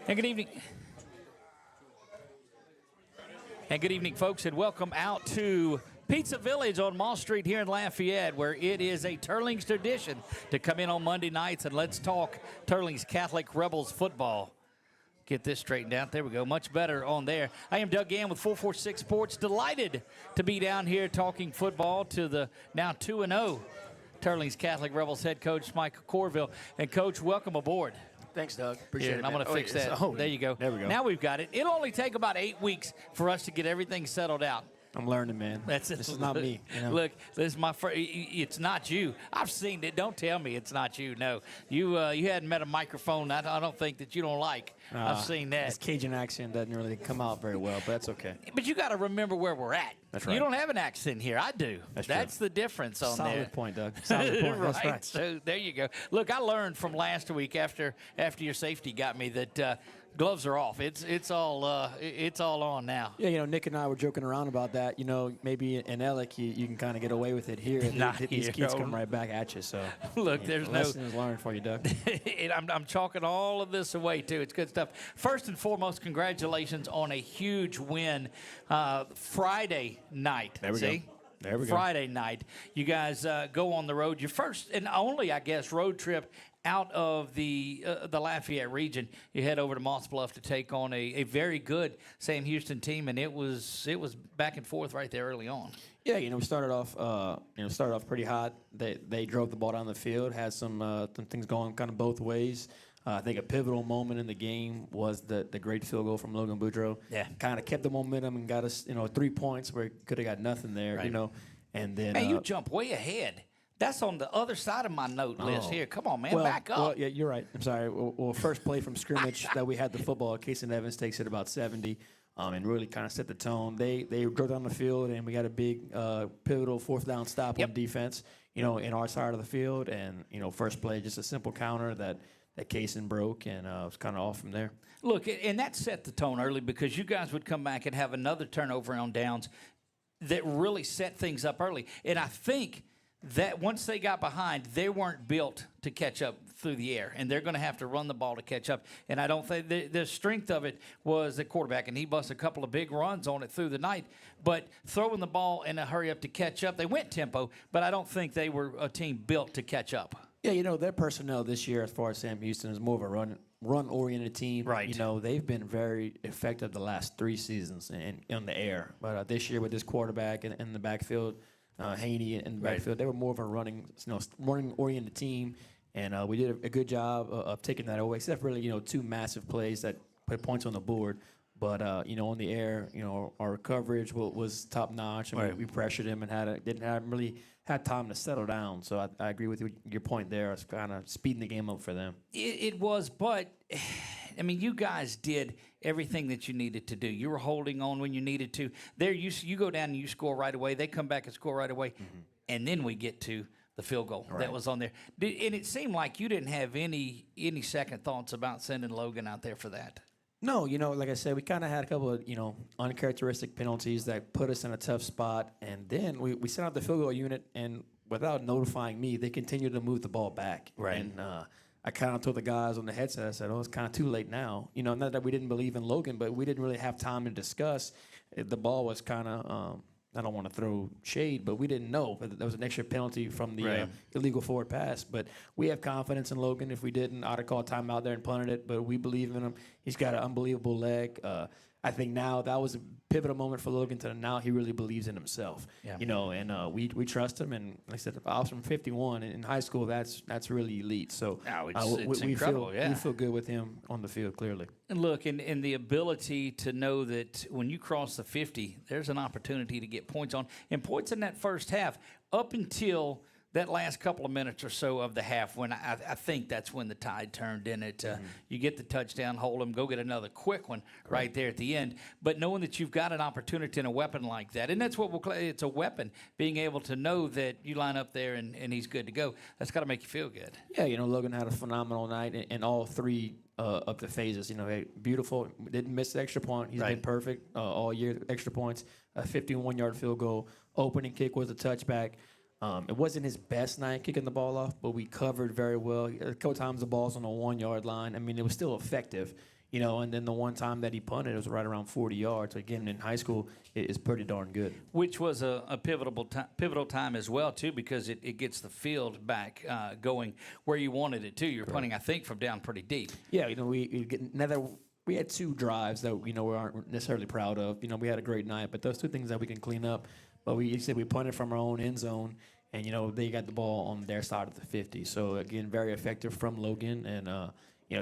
And good evening. And good evening, folks, and welcome out to Pizza Village on Mall Street here in Lafayette, where it is a Turlings tradition to come in on Monday nights and let's talk Turlings Catholic Rebels football. Get this straightened out. There we go. Much better on there. I am Doug Gann with 446 Sports. Delighted to be down here talking football to the now 2-0 Turlings Catholic Rebels head coach, Coach Courville. And, Coach, welcome aboard. Thanks, Doug. Appreciate it. I'm going to fix that. There you go. There we go. Now we've got it. It'll only take about 8 weeks for us to get everything settled out. I'm learning, man. That's it. This is not me. You know? Look, this is my first. It's not you. I've seen it. Don't tell me it's not you. No, you hadn't met a microphone. I don't think that you don't like. I've seen that. This Cajun accent doesn't really come out very well, but that's okay. But you got to remember where we're at. That's right. You don't have an accent here. I do. That's the difference on Solid there. Solid point, Doug. Solid point. Right. That's right. So there you go. Look, I learned from last week after your safety got me that. Gloves are off. It's all on now. Yeah, you know, Nick and I were joking around about that. You know, maybe in Ellick you can kind of get away with it here. These kids come right back at you. So look, there's no lesson is learned for you, Doug. I'm chalking all of this away too. It's good stuff. First and foremost, congratulations on a huge win Friday night. There we go. There we go. Friday night, you guys go on the road. Your first and only, I guess, road trip out of the Lafayette region. You head over to Moss Bluff to take on a very good Sam Houston team, and it was back and forth right there early on. Yeah, you know, we started off pretty hot. They drove the ball down the field, had some things going kind of both ways. I think a pivotal moment in the game was the great field goal from Logan Boudreaux. Yeah, kind of kept the momentum and got us 3 points where could have got nothing there. Right. You know, and then you jump way ahead. That's on the other side of my note list here. Come on, man, back up. Well, yeah, you're right. I'm sorry. Well, first play from scrimmage that we had the football, Casey Evans takes it about 70, and really kind of set the tone. They drove down the field, and we got a big pivotal fourth down stop on defense, in our side of the field. And, first play, just a simple counter that Kaysen broke, and it was kind of off from there. Look, and that set the tone early because you guys would come back and have another turnover on downs that really set things up early. And I think that once they got behind, they weren't built to catch up through the air, and they're going to have to run the ball to catch up. And I don't think the strength of it was the quarterback, and he busted a couple of big runs on it through the night. But throwing the ball in a hurry up to catch up, they went tempo, but I don't think they were a team built to catch up. Yeah, their personnel this year, as far as Sam Houston, is more of a run-oriented team. Right. They've been very effective the last 3 seasons in the air. But this year with this quarterback in the backfield, Haney in the backfield, they were more of a running-oriented team. And we did a good job of taking that away, except really, 2 massive plays that put points on the board. But, on the air, our coverage was top-notch, and we pressured him and didn't really have time to settle down. So I agree with your point there. It's kind of speeding the game up for them. It was, but, I mean, you guys did everything that you needed to do. You were holding on when you needed to. There, you go down and you score right away. They come back and score right away. Mm-hmm. And then we get to the field goal that was on there. And it seemed like you didn't have any second thoughts about sending Logan out there for that. No, like I said, we kind of had a couple of, uncharacteristic penalties that put us in a tough spot. And then we sent out the field goal unit, and without notifying me, they continued to move the ball back. Right. And I kind of told the guys on the headset, I said, it's kind of too late now. Not that we didn't believe in Logan, but we didn't really have time to discuss. The ball was kind of I don't want to throw shade, but we didn't know. But there was an extra penalty from the illegal forward pass. But we have confidence in Logan. If we didn't, I'd have called timeout there and punted it. But we believe in him. He's got an unbelievable leg. I think now that was a pivotal moment for Logan to now he really believes in himself. Yeah. And we trust him. And like I said, I was from 51 in high school. That's really elite. So it's incredible. We feel good with him on the field clearly. And look, and the ability to know that when you cross the 50, there's an opportunity to get points on. And points in that first half up until that last couple of minutes or so of the half, when I think that's when the tide turned in it. You get the touchdown, hold them, go get another quick one right there at the end. But knowing that you've got an opportunity and a weapon like that, and that's what it's a weapon, being able to know that you line up there and he's good to go, that's got to make you feel good. Yeah, Logan had a phenomenal night in all 3 of the phases. Beautiful, didn't miss the extra point. He's been perfect all year, extra points, a 51-yard field goal. Opening kick was a touchback. It wasn't his best night kicking the ball off, but we covered very well. A couple times the ball's on the 1-yard line. I mean, it was still effective. And then the one time that he punted, it was right around 40 yards. Again, in high school, it is pretty darn good. Which was a pivotal time as well, too, because it gets the field back going where you wanted it to. You're punting, I think, from down pretty deep. Yeah, we had 2 drives that, we aren't necessarily proud of. We had a great night, but those 2 things that we can clean up. But we punted from our own end zone, and, they got the ball on their side of the 50. So, again, very effective from Logan, and,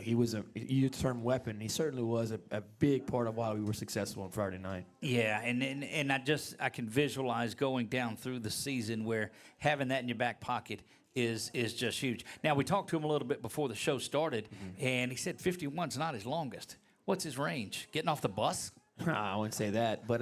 he was a term weapon. He certainly was a big part of why we were successful on Friday night. Yeah, and I can visualize going down through the season where having that in your back pocket is just huge. Now, we talked to him a little bit before the show started, and he said 51's not his longest. What's his range? Getting off the bus? I wouldn't say that, but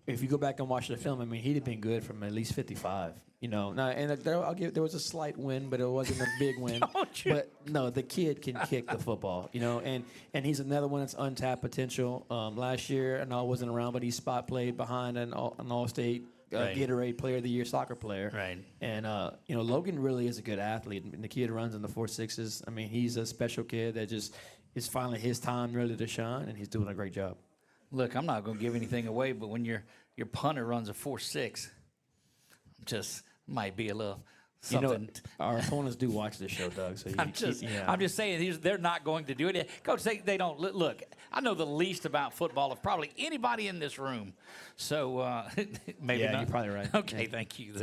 if you go back and watch the film, he'd have been good from at least 55. Now, and there was a slight win, but it wasn't a big win. But no, the kid can kick the football. And he's another one that's untapped potential. Last year, I know I wasn't around, but he spot played behind an All-State Gatorade Player of the Year soccer player. Right. And Logan really is a good athlete. The kid runs in the 4.6s. He's a special kid that just is finally his time really to shine, and he's doing a great job. Look, I'm not going to give anything away, but when your punter runs a 4.6, just might be a little something. Our opponents do watch this show, Doug. So I'm just saying they're not going to do it. Coach, they don't look. I know the least about football of probably anybody in this room. So maybe not. You're probably right. Okay, thank you.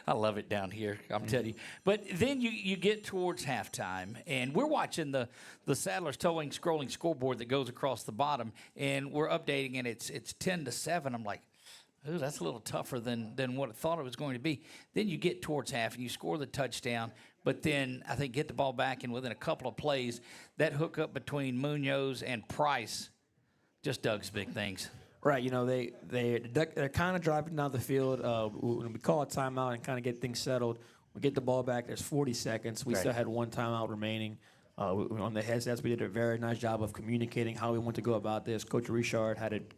I love it down here. I'm telling you. But then you get towards halftime, and we're watching the Saddlers towing scrolling scoreboard that goes across the bottom, and we're updating, and it's 10-7. I'm like, ooh, that's a little tougher than what I thought it was going to be. Then you get towards half and you score the touchdown, but then I think get the ball back, and within a couple of plays, that hookup between Munoz and Price just Doug's big things. Right, they're kind of driving down the field. When we call a timeout and kind of get things settled, we get the ball back. There's 40 seconds. We still had 1 timeout remaining. On the headsets, we did a very nice job of communicating how we want to go about this. Coach Richard had it,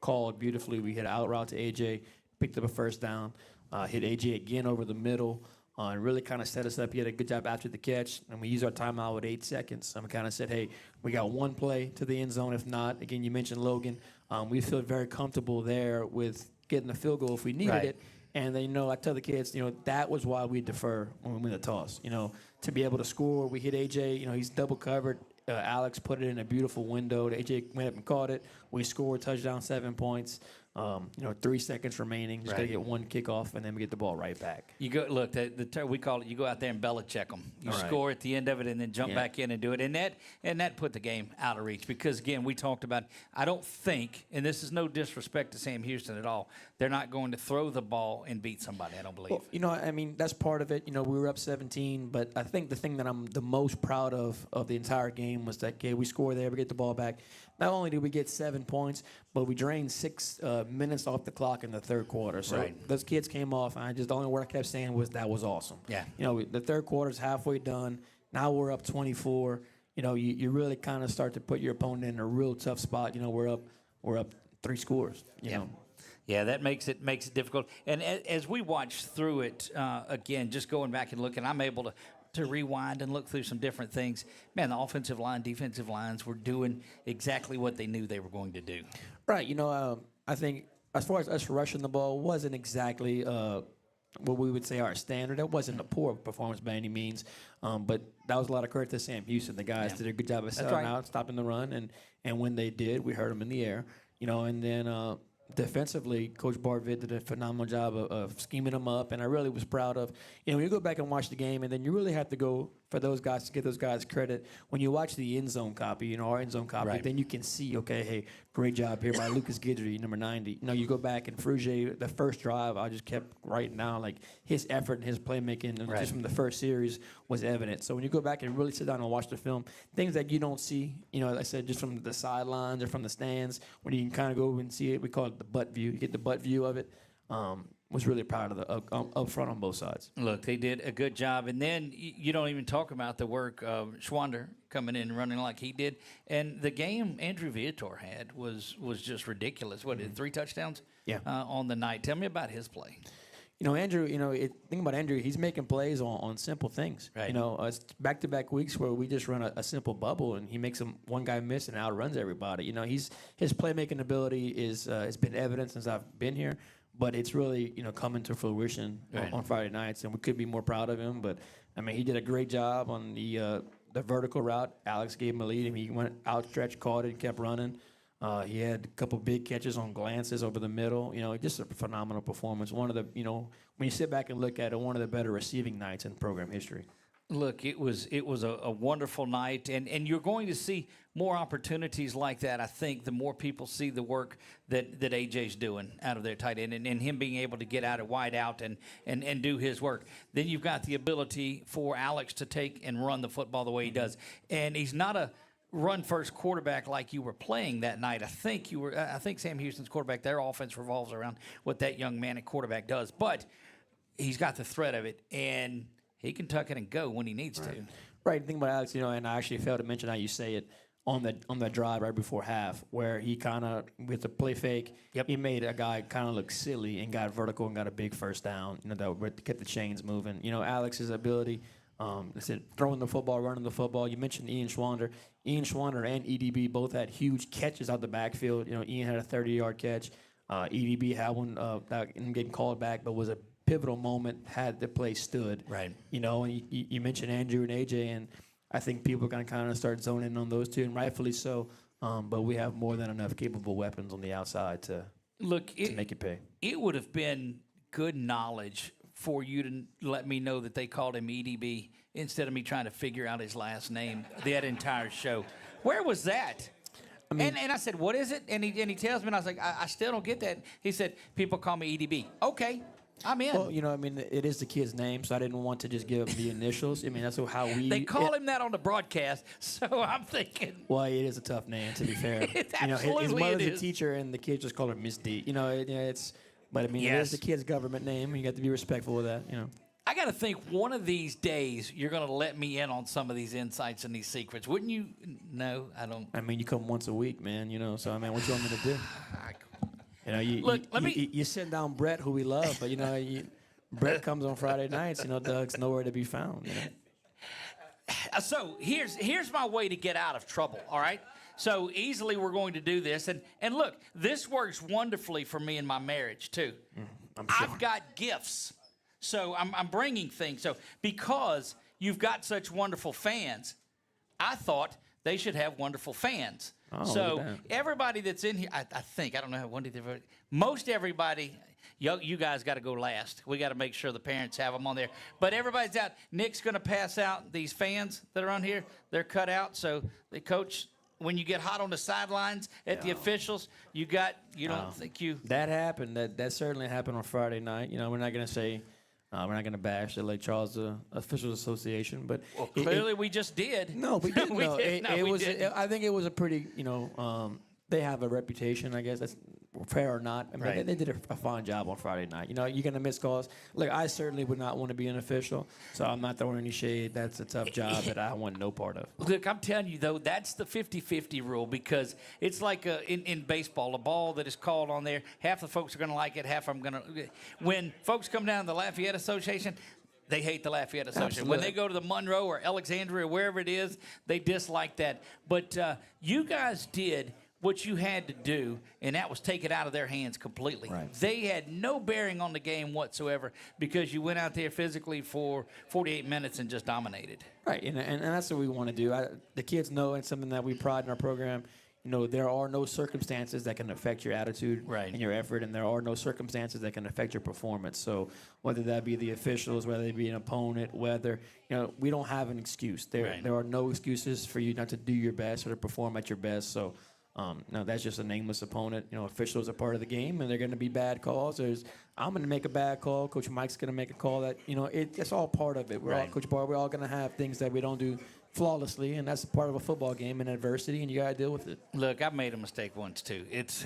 called beautifully. We hit an out route to AJ, picked up a first down, hit AJ again over the middle, and really kind of set us up. He had a good job after the catch, and we used our timeout with 8 seconds. And we kind of said, hey, we got 1 play to the end zone. If not, again, you mentioned Logan. We feel very comfortable there with getting a field goal if we needed it. And then, I tell the kids, that was why we defer when we win the toss. To be able to score, we hit AJ. He's double covered. Alex put it in a beautiful window. AJ went up and caught it. We scored, touchdown, 7 points. 3 seconds remaining. Just got to get 1 kickoff, and then we get the ball right back. You go look. The term we call it. You go out there and Belichick them. You score at the end of it, and then jump back in and do it. And that put the game out of reach because again we talked about. I don't think, and this is no disrespect to Sam Houston at all. They're not going to throw the ball and beat somebody. I don't believe. Well, that's part of it. We were up 17, but I think the thing that I'm the most proud of the entire game was that we score there, we get the ball back. Not only did we get 7 points, but we drained 6 minutes off the clock in the third quarter. So those kids came off, and the only word I kept saying was that was awesome. Yeah. The third quarter's halfway done. Now we're up 24. You really kind of start to put your opponent in a real tough spot. We're up 3 scores. You know. Yeah, that makes it difficult. And as we watch through it again, just going back and looking, I'm able to rewind and look through some different things. Man, the offensive line, defensive lines were doing exactly what they knew they were going to do. Right. I think as far as us rushing the ball wasn't exactly what we would say our standard. It wasn't a poor performance by any means, but that was a lot of credit to Sam Houston. The guys did a good job of selling out, stopping the run, and when they did, we hurt them in the air. And then defensively, Coach Bartlett did a phenomenal job of scheming them up, and I really was proud of. When you go back and watch the game, and then you really have to go for those guys to give those guys credit. When you watch the end zone copy, our end zone copy, then you can see, okay, hey, great job here by Lucas Guillory, number 90. You go back and Frugier, the first drive, I just kept writing down, like, his effort and his playmaking just from the first series was evident. So when you go back and really sit down and watch the film, things that you don't see, like I said, just from the sidelines or from the stands, when you can kind of go and see it, we call it the butt view. You get the butt view of it. Was really proud of the up front on both sides. Look, they did a good job. And then you don't even talk about the work of Schwander coming in and running like he did. And the game Andrew Viator had was just ridiculous. What, 3 touchdowns on the night? Tell me about his play. Andrew, think about Andrew, he's making plays on simple things. Right. It's back-to-back weeks where we just run a simple bubble, and he makes one guy miss and outruns everybody. His playmaking ability has been evident since I've been here, but it's really, coming to fruition on Friday nights, and we could be more proud of him. But, he did a great job on the vertical route. Alex gave him a lead, and he went outstretched, caught it, and kept running. He had a couple big catches on glances over the middle. Just a phenomenal performance. One of the, when you sit back and look at it, one of the better receiving nights in program history. Look, it was a wonderful night, and you're going to see more opportunities like that, I think, the more people see the work that AJ's doing out of their tight end, and him being able to get out of wide out and do his work. Then you've got the ability for Alex to take and run the football the way he does. And he's not a run-first quarterback like you were playing that night. I think Sam Houston's quarterback, their offense revolves around what that young man at quarterback does. But he's got the threat of it, and he can tuck it and go when he needs to. Right. Think about Alex, and I actually failed to mention how you say it on the drive right before half, where he kind of, with the play fake, he made a guy kind of look silly and got vertical and got a big first down, that kept the chains moving. Alex's ability, throwing the football, running the football. You mentioned Ian Schwander. Ian Schwander and EDB both had huge catches out the backfield. Ian had a 30-yard catch. EDB had one that ended getting called back, but was a pivotal moment had the play stood. Right. And you mentioned Andrew and AJ, and I think people are going to kind of start zoning in on those two, and rightfully so. But we have more than enough capable weapons on the outside to make it pay. It would have been good knowledge for you to let me know that they called him EDB instead of me trying to figure out his last name that entire show. Where was that? And I said, what is it? And he tells me, and I was like, I still don't get that. He said, people call me EDB. Okay, I'm in. Well, it is the kid's name, so I didn't want to just give him the initials. That's how we... They call him that on the broadcast, so I'm thinking... Well, it is a tough name, to be fair. Absolutely his mother's a teacher, and the kids just call her Miss D. It's... But, it is the kid's government name, and you got to be respectful of that, I got to think one of these days you're going to let me in on some of these insights and these secrets. Wouldn't you? No, I don't. You come once a week, man, so, what you want me to do? Look, you send down Brett, who we love, but, Brett comes on Friday nights, Doug's nowhere to be found, So here's my way to get out of trouble, all right? So easily we're going to do this. And look, this works wonderfully for me in my marriage, too. I'm sure. I've got gifts. So I'm bringing things. So because you've got such wonderful fans, I thought they should have wonderful fans. Oh, so everybody that's in here, I think, I don't know, most everybody, you guys got to go last. We got to make sure the parents have them on there. But everybody's out. Nick's going to pass out these fans that are on here. They're cut out. So the coach, when you get hot on the sidelines at the officials, you don't think you... That happened. That certainly happened on Friday night. We're not going to say... we're not going to bash the Lake Charles Officials Association, but clearly we just did. No, we didn't. We didn't. I think it was a pretty, they have a reputation. I guess that's fair or not. They did a fine job on Friday night. You're going to miss calls. Look, I certainly would not want to be an official, so I'm not throwing any shade. That's a tough job that I want no part of. Look, I'm telling you, though, that's the 50-50 rule because it's like in baseball, a ball that is called on there, half the folks are going to like it, half of them going to. When folks come down to the Lafayette Association, they hate the Lafayette Association. Absolutely. When they go to the Monroe or Alexandria, wherever it is, they dislike that. But you guys did what you had to do, and that was take it out of their hands completely. Right. They had no bearing on the game whatsoever because you went out there physically for 48 minutes and just dominated. Right, and that's what we want to do. The kids know it's something that we pride in our program. There are no circumstances that can affect your attitude and your effort, and there are no circumstances that can affect your performance. So whether that be the officials, whether it be an opponent, whether, we don't have an excuse. There are no excuses for you not to do your best or to perform at your best. So now that's just a nameless opponent. Officials are part of the game, and they're going to be bad calls. I'm going to make a bad call. Coach Mike's going to make a call that, it's all part of it. Coach Barr, we're all going to have things that we don't do flawlessly, and that's a part of a football game and adversity, and you got to deal with it. Look, I've made a mistake once, too. It's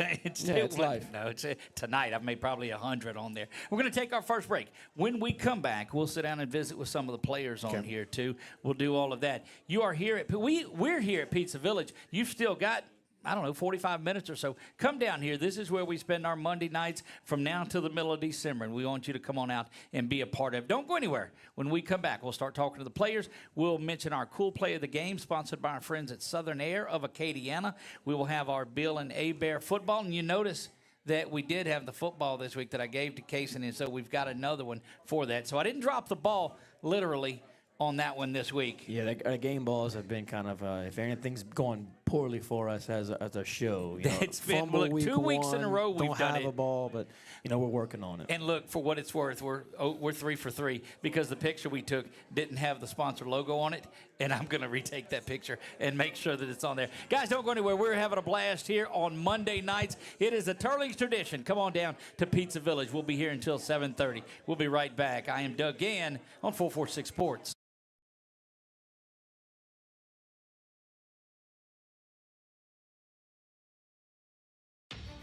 life. No, tonight I've made probably 100 on there. We're going to take our first break. When we come back, we'll sit down and visit with some of the players on here, too. We'll do all of that. You are here we're here at Pizza Village. You've still got I don't know, 45 minutes or so. Come down here. This is where we spend our Monday nights from now till the middle of December, and we want you to come on out and be a part of it. Don't go anywhere. When we come back, we'll start talking to the players. We'll mention our cool play of the game, sponsored by our friends at Southern Air of Acadiana. We will have our Beal and Hebert football, and you notice that we did have the football this week that I gave to Casey, and so we've got another one for that. So I didn't drop the ball, literally, on that one this week. Yeah, our game balls have been kind of, if anything's going poorly for us as a show. You know, It's been, look, 2 weeks in a row we've don't done have it. a ball, but, you know, we're working on it. And look, for what it's worth, we're 3 for 3 because the picture we took didn't have the sponsor logo on it, and I'm going to retake that picture and make sure that it's on there. Guys, don't go anywhere. We're having a blast here on Monday nights. It is a Turley's tradition. Come on down to Pizza Village. We'll be here until 7:30. We'll be right back. I am Doug Gann on 446 Sports.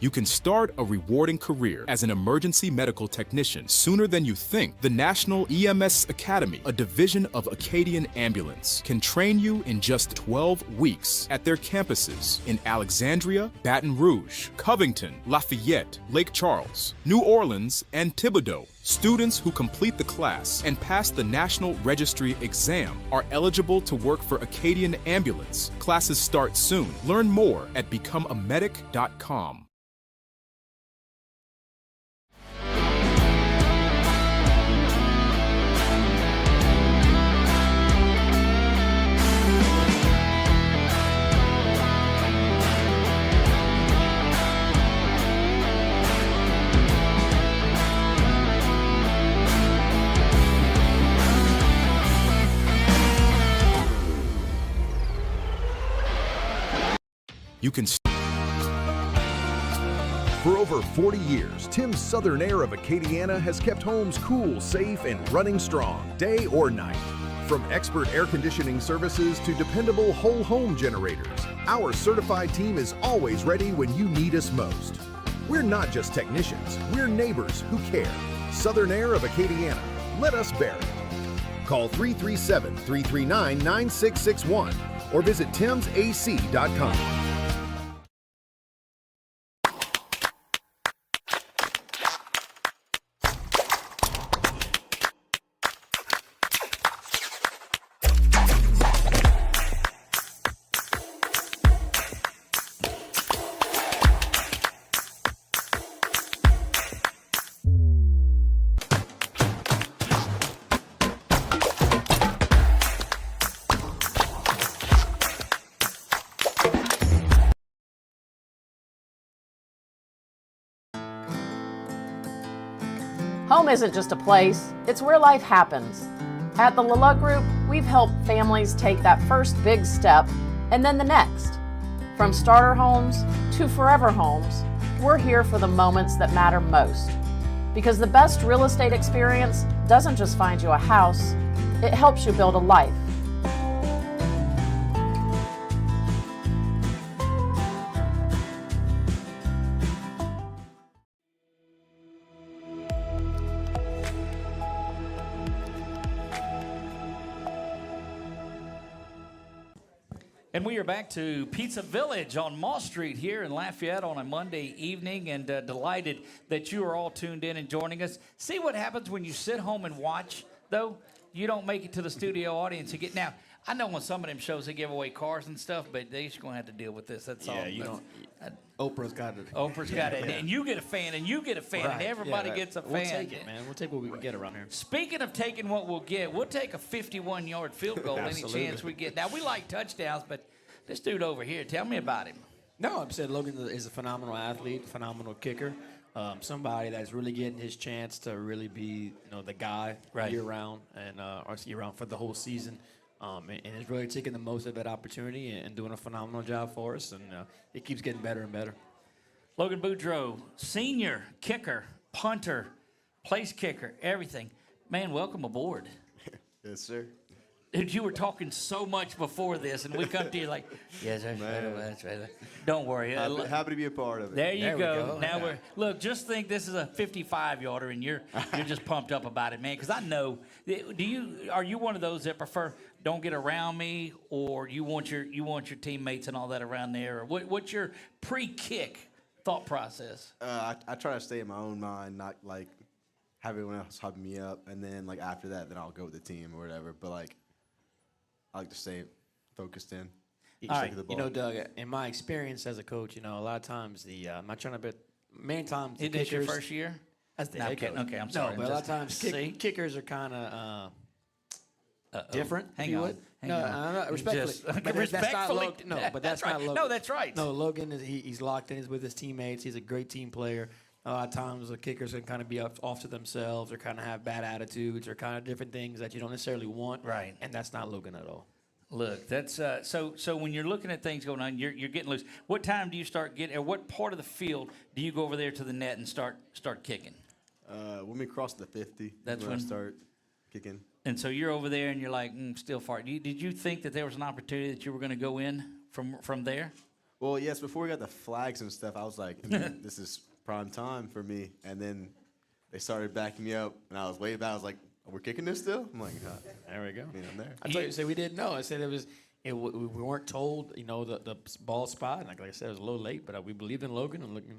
You can start a rewarding career as an emergency medical technician sooner than you think. The National EMS Academy, a division of Acadian Ambulance, can train you in just 12 weeks at their campuses in Alexandria, Baton Rouge, Covington, Lafayette, Lake Charles, New Orleans, and Thibodaux. Students who complete the class and pass the National Registry exam are eligible to work for Acadian Ambulance. Classes start soon. Learn more at becomeamedic.com. You can. For over 40 years, Tim's Southern Air of Acadiana has kept homes cool, safe, and running strong, day or night. From expert air conditioning services to dependable whole home generators, our certified team is always ready when you need us most. We're not just technicians, we're neighbors who care. Southern Air of Acadiana. Let us bear it. Call 337-339-9661 or visit timsac.com. Home isn't just a place, it's where life happens. At the LeLeux Group, we've helped families take that first big step and then the next. From starter homes to forever homes, we're here for the moments that matter most. Because the best real estate experience doesn't just find you a house, it helps you build a life. And we are back to Pizza Village on Mall Street here in Lafayette on a Monday evening, and delighted that you are all tuned in and joining us. See what happens when you sit home and watch, though? You don't make it to the studio audience. Now, I know on some of them shows they give away cars and stuff, but they're just going to have to deal with this. That's all. Yeah, you don't. Oprah's got it. Oprah's got it. And you get a fan, and you get a fan, and everybody gets a fan. We'll take it, man. We'll take what we can get around here. Speaking of taking what we'll get, we'll take a 51-yard field goal any chance we get. Now, we like touchdowns, but this dude over here, tell me about him. No, I said Logan is a phenomenal athlete, phenomenal kicker. Somebody that's really getting his chance to really be, the guy year-round and or year-round for the whole season. And is really taking the most of that opportunity and doing a phenomenal job for us, and it keeps getting better and better. Logan Boudreaux, senior kicker, punter, place kicker, everything. Man, welcome aboard. Yes, sir. Dude, you were talking so much before this, and we come to you like, yes, that's right. Don't worry. Happy to be a part of it. There you go. Now look. Just think this is a 55-yarder, and you're just pumped up about it, man. Because I know. Are you one of those that prefer don't get around me, or you want your teammates and all that around there? Or what's your pre-kick thought process? I try to stay in my own mind, not like have everyone else hyping me up, and then like after that, then I'll go with the team or whatever. But like, I like to stay focused in. All right, Doug, in my experience as a coach, a lot of times I'm not trying to bet. Many times the Is this your kickers- first year? That's the No, head okay, coach. okay, I'm sorry. No, but a lot of times kickers are kind of different. Hang if you on, would. hang No, on. no, respectfully. Just- But that's not respectfully, Logan. No, but that's right. not Logan. No, that's right. No, Logan he's locked in. He's with his teammates. He's a great team player. A lot of times the kickers can kind of be off to themselves, or kind of have bad attitudes, or kind of different things that you don't necessarily want. Right. And that's not Logan at all. Look, that's so when you're looking at things going on, you're getting loose. What time do you start getting, or what part of the field do you go over there to the net and start kicking? When we cross the 50, That's when I when- start kicking. And so you're over there and you're like, still far. Did you think that there was an opportunity that you were going to go in from there? Well, yes, before we got the flags and stuff, I was like, this is prime time for me. And then they started backing me up, and I was way back. I was like, we're kicking this still? I'm like, There we go. I'm there. I told you, say we didn't know. I said we weren't told, the ball spot. Like I said, it was a little late, but we believed in Logan and looking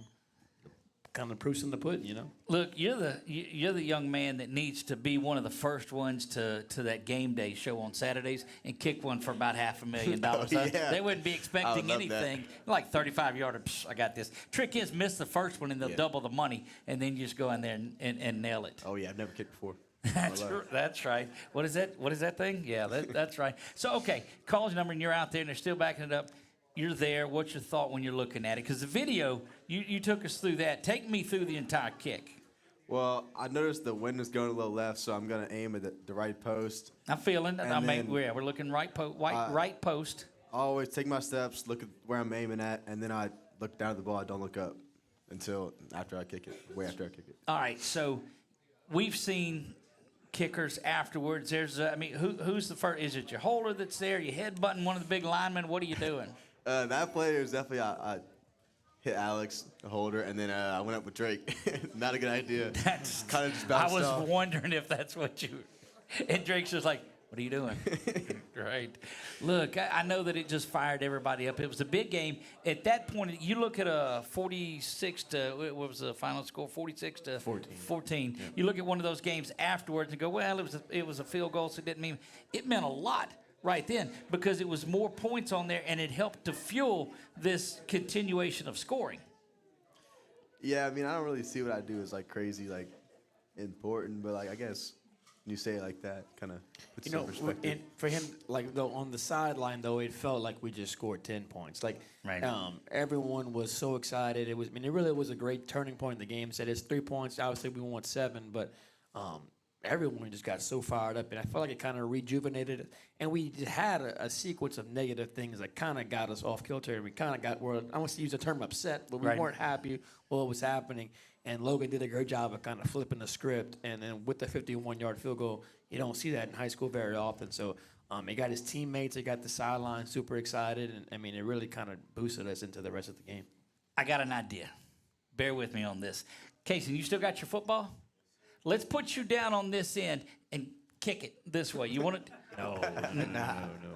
kind of proofs in the pudding, Look, you're the young man that needs to be one of the first ones to that game day show on Saturdays and kick one for about $500,000. Oh, yeah. They wouldn't be expecting love anything like 35-yarder. I got this. Trick is miss the first one and they'll double the money, and then you just go in there and nail it. Oh, yeah, I've never kicked before. That's right. What is that thing? Yeah, that's right. So, okay, call your number, and you're out there, and they're still backing it up. You're there. What's your thought when you're looking at it? Because the video, you took us through that. Take me through the entire kick. Well, I noticed the wind is going a little left, so I'm going to aim at the right post. I'm feeling it. And We're looking right post. I always take my steps, look at where I'm aiming at, and then I look down at the ball. I don't look up until after I kick it, way after I kick it. All right, so we've seen kickers afterwards. There's, who's the first? Is it your holder that's there? You headbutting one of the big linemen? What are you doing? That play was definitely I hit Alex, the holder, and then I went up with Drake. Not a good idea. That's kind of just I bounced was off. wondering if that's what you. And Drake's just like, "What are you doing?" Right. Look, I know that it just fired everybody up. It was a big game. At that point, you look at a 46 to what was the final score? 46 to 14. Yeah. You look at one of those games afterwards and go, "Well, it was a field goal, so it didn't mean it meant a lot." Right then, because it was more points on there, and it helped to fuel this continuation of scoring. Yeah, I mean, I don't really see what I do as like crazy, like important, but like I guess when you say it like that, kind of puts it in perspective. And for him, like though on the sideline, though, it felt like we just scored 10 points. Like everyone was so excited. It really was a great turning point in the game. Said it's 3 points. Obviously, we want 7, but. Everyone just got so fired up, and I felt like it kind of rejuvenated it. And we had a sequence of negative things that kind of got us off kilter. And we kind of got, I want to use the term upset, but we weren't happy with what was happening. And Logan did a great job of kind of flipping the script. And then with the 51-yard field goal, you don't see that in high school very often. So he got his teammates, he got the sideline super excited. And, it really kind of boosted us into the rest of the game. I got an idea. Bear with me on this. Casey, you still got your football? Let's put you down on this end and kick it this way. You want it? No.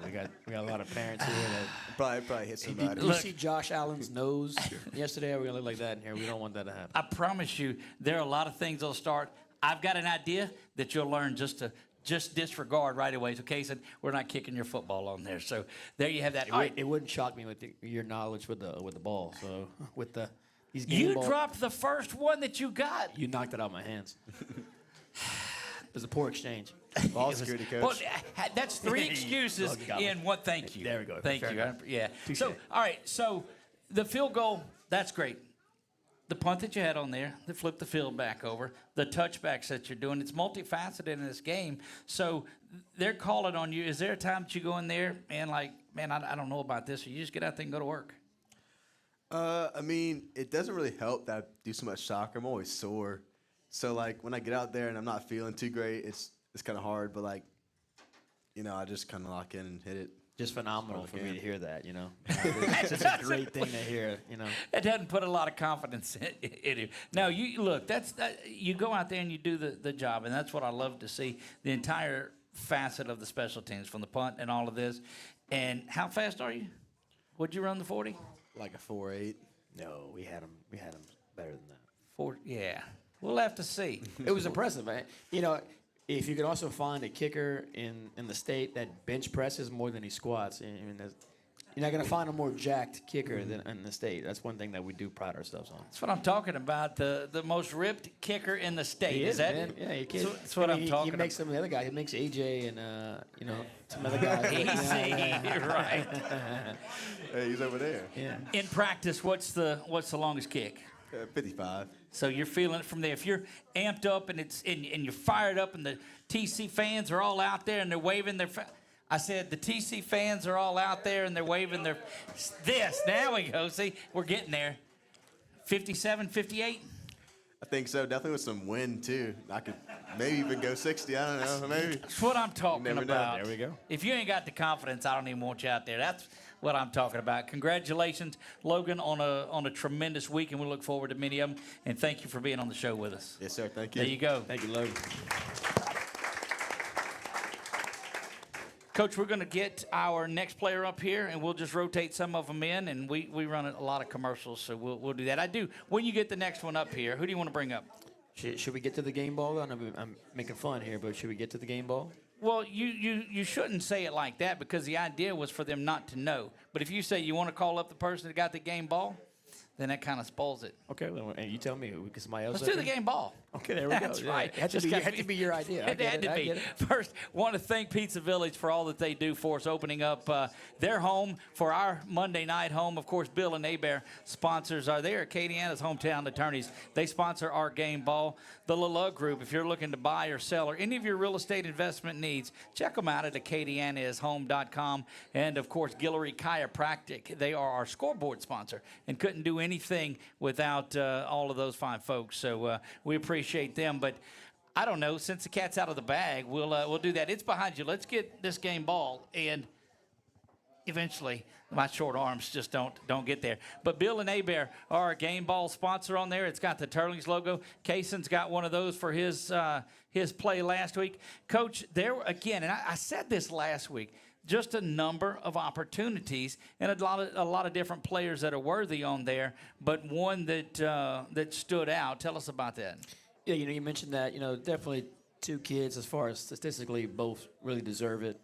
We got a lot of parents here that Probably hit somebody. Did you see Josh Allen's nose yesterday? We're gonna look like that in here. We don't want that to happen. I promise you, there are a lot of things that'll start. I've got an idea that you'll learn just disregard right away. So, Casey, we're not kicking your football on there. So there you have that. It wouldn't shock me with your knowledge with the ball. So with the. You dropped the first one that you got. You knocked it out of my hands. It was a poor exchange. Ball security coach. Well, that's 3 excuses in one. Thank you. There we go. Thank Fair you. enough. Yeah. Touché. So, all right. So the field goal, that's great. The punt that you had on there, that flipped the field back over, the touchbacks that you're doing, it's multifaceted in this game. So they're calling on you. Is there a time that you go in there and like, man, I don't know about this, or you just get out there and go to work? I mean, it doesn't really help that I do so much soccer. I'm always sore. So, like, when I get out there and I'm not feeling too great, it's kind of hard. But, like, I just kind of lock in and hit it. Just phenomenal for me to hear that, It's just a great thing to hear, It doesn't put a lot of confidence in you. Now, you look, you go out there and you do the job, and that's what I love to see. The entire facet of the special teams, from the punt and all of this. And how fast are you? Would you run the 40? Like a 4.8. No, we had them better than that. 40, yeah. We'll have to see. It was impressive, man. You know, if you could also find a kicker in the state that bench presses more than he squats, I mean, you're not going to find a more jacked kicker than in the state. That's one thing that we do pride ourselves on. That's what I'm talking about. The most ripped kicker in the state. He is that? man. Yeah, you can't. That's what I'm talking He makes some of the other guys. He makes AJ and some other guys. Easy, right? Hey, he's over there. Yeah. In practice, what's the longest kick? 55. So you're feeling it from there. If you're amped up and you're fired up, and the TC fans are all out there and they're waving their. I said the TC fans are all out there and they're waving their. Now we go. See, we're getting there. 57, 58. I think so. Definitely with some wind too. I could maybe even go 60. I don't know. Maybe. That's what I'm talking Never know. about. There we go. If you ain't got the confidence, I don't even want you out there. That's what I'm talking about. Congratulations, Logan, on a tremendous week, and we look forward to many of them. And thank you for being on the show with us. Yes, sir. Thank you. There you go. Thank you, Logan. Coach, we're going to get our next player up here, and we'll just rotate some of them in, and we run a lot of commercials, so we'll do that. I do. When you get the next one up here, who do you want to bring up? Should we get to the game ball? I know I'm making fun here, but should we get to the game ball? Well, you shouldn't say it like that, because the idea was for them not to know. But if you say you want to call up the person that got the game ball, then that kind of spoils it. Okay, well, and you tell me. Because somebody else. Let's do the game ball. Okay, there we go. That's Yeah, right. It had Just to gotta be your idea. It had to be. First, want to thank Pizza Village for all that they do for us, opening up their home for our Monday night home. Of course, Bill and Hebert sponsors are there. Acadiana's hometown attorneys. They sponsor our game ball. The LeLeux Group, if you're looking to buy or sell or any of your real estate investment needs, check them out at acadianaishome.com. And, of course, Guillory Chiropractic. They are our scoreboard sponsor and couldn't do anything without all of those fine folks. So we appreciate them. But I don't know, since the cat's out of the bag, we'll do that. It's behind you. Let's get this game ball, and eventually my short arms just don't get there. But Bill and Hebert are a game ball sponsor on there. It's got the Turlings logo. Kaysen's got one of those for his play last week. Coach, there again, and I said this last week, just a number of opportunities and a lot of different players that are worthy on there, but one that stood out. Tell us about that. Yeah, you mentioned that. Definitely two kids, as far as statistically, both really deserve it.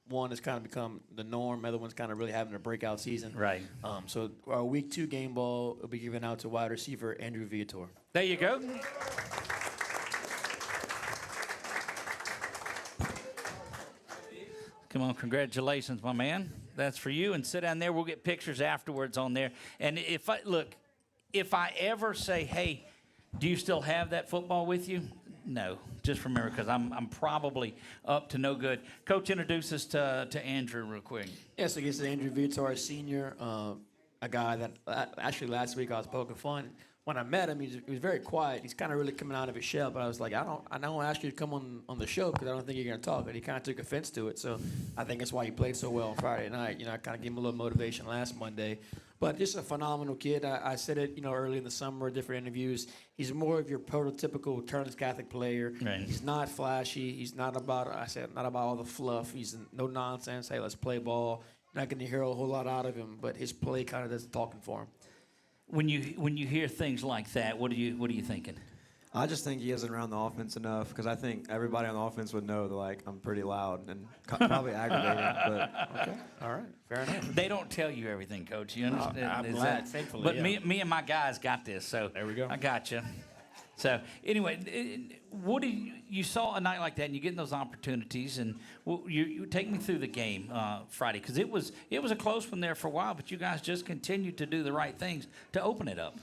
One has kind of become the norm. The other one's kind of really having a breakout season. Right. So our Week 2 game ball will be given out to wide receiver Andrew Viator. There you go. Come on, congratulations, my man. That's for you. And sit down there. We'll get pictures afterwards on there. And if I ever say, hey, do you still have that football with you? No. Just remember, because I'm probably up to no good. Coach, introduce us to Andrew real quick. Yeah, so this is Andrew Viator, a senior, a guy that actually last week I was poking fun. When I met him, he was very quiet. He's kind of really coming out of his shell. But I was like, I don't ask you to come on the show because I don't think you're going to talk. And he kind of took offense to it. So I think that's why he played so well on Friday night. I kind of gave him a little motivation last Monday. But just a phenomenal kid. I said it, early in the summer, different interviews. He's more of your prototypical Turlings Catholic player. Right. He's not flashy. He's not about all the fluff. He's no nonsense. Hey, let's play ball. Not going to hear a whole lot out of him, but his play kind of does the talking for him. When you hear things like that, what are you thinking? I just think he isn't around the offense enough because I think everybody on the offense would know that I'm pretty loud and probably aggravating. But Okay, all right, fair enough. They don't tell you everything, Coach. You understand? I'm Is glad, that- thankfully, But yeah. me and my guys got this. So There we go. I got you. So anyway, what do you saw a night like that, and you getting those opportunities, and you take me through the game Friday, because it was a close one there for a while, but you guys just continued to do the right things to open it up.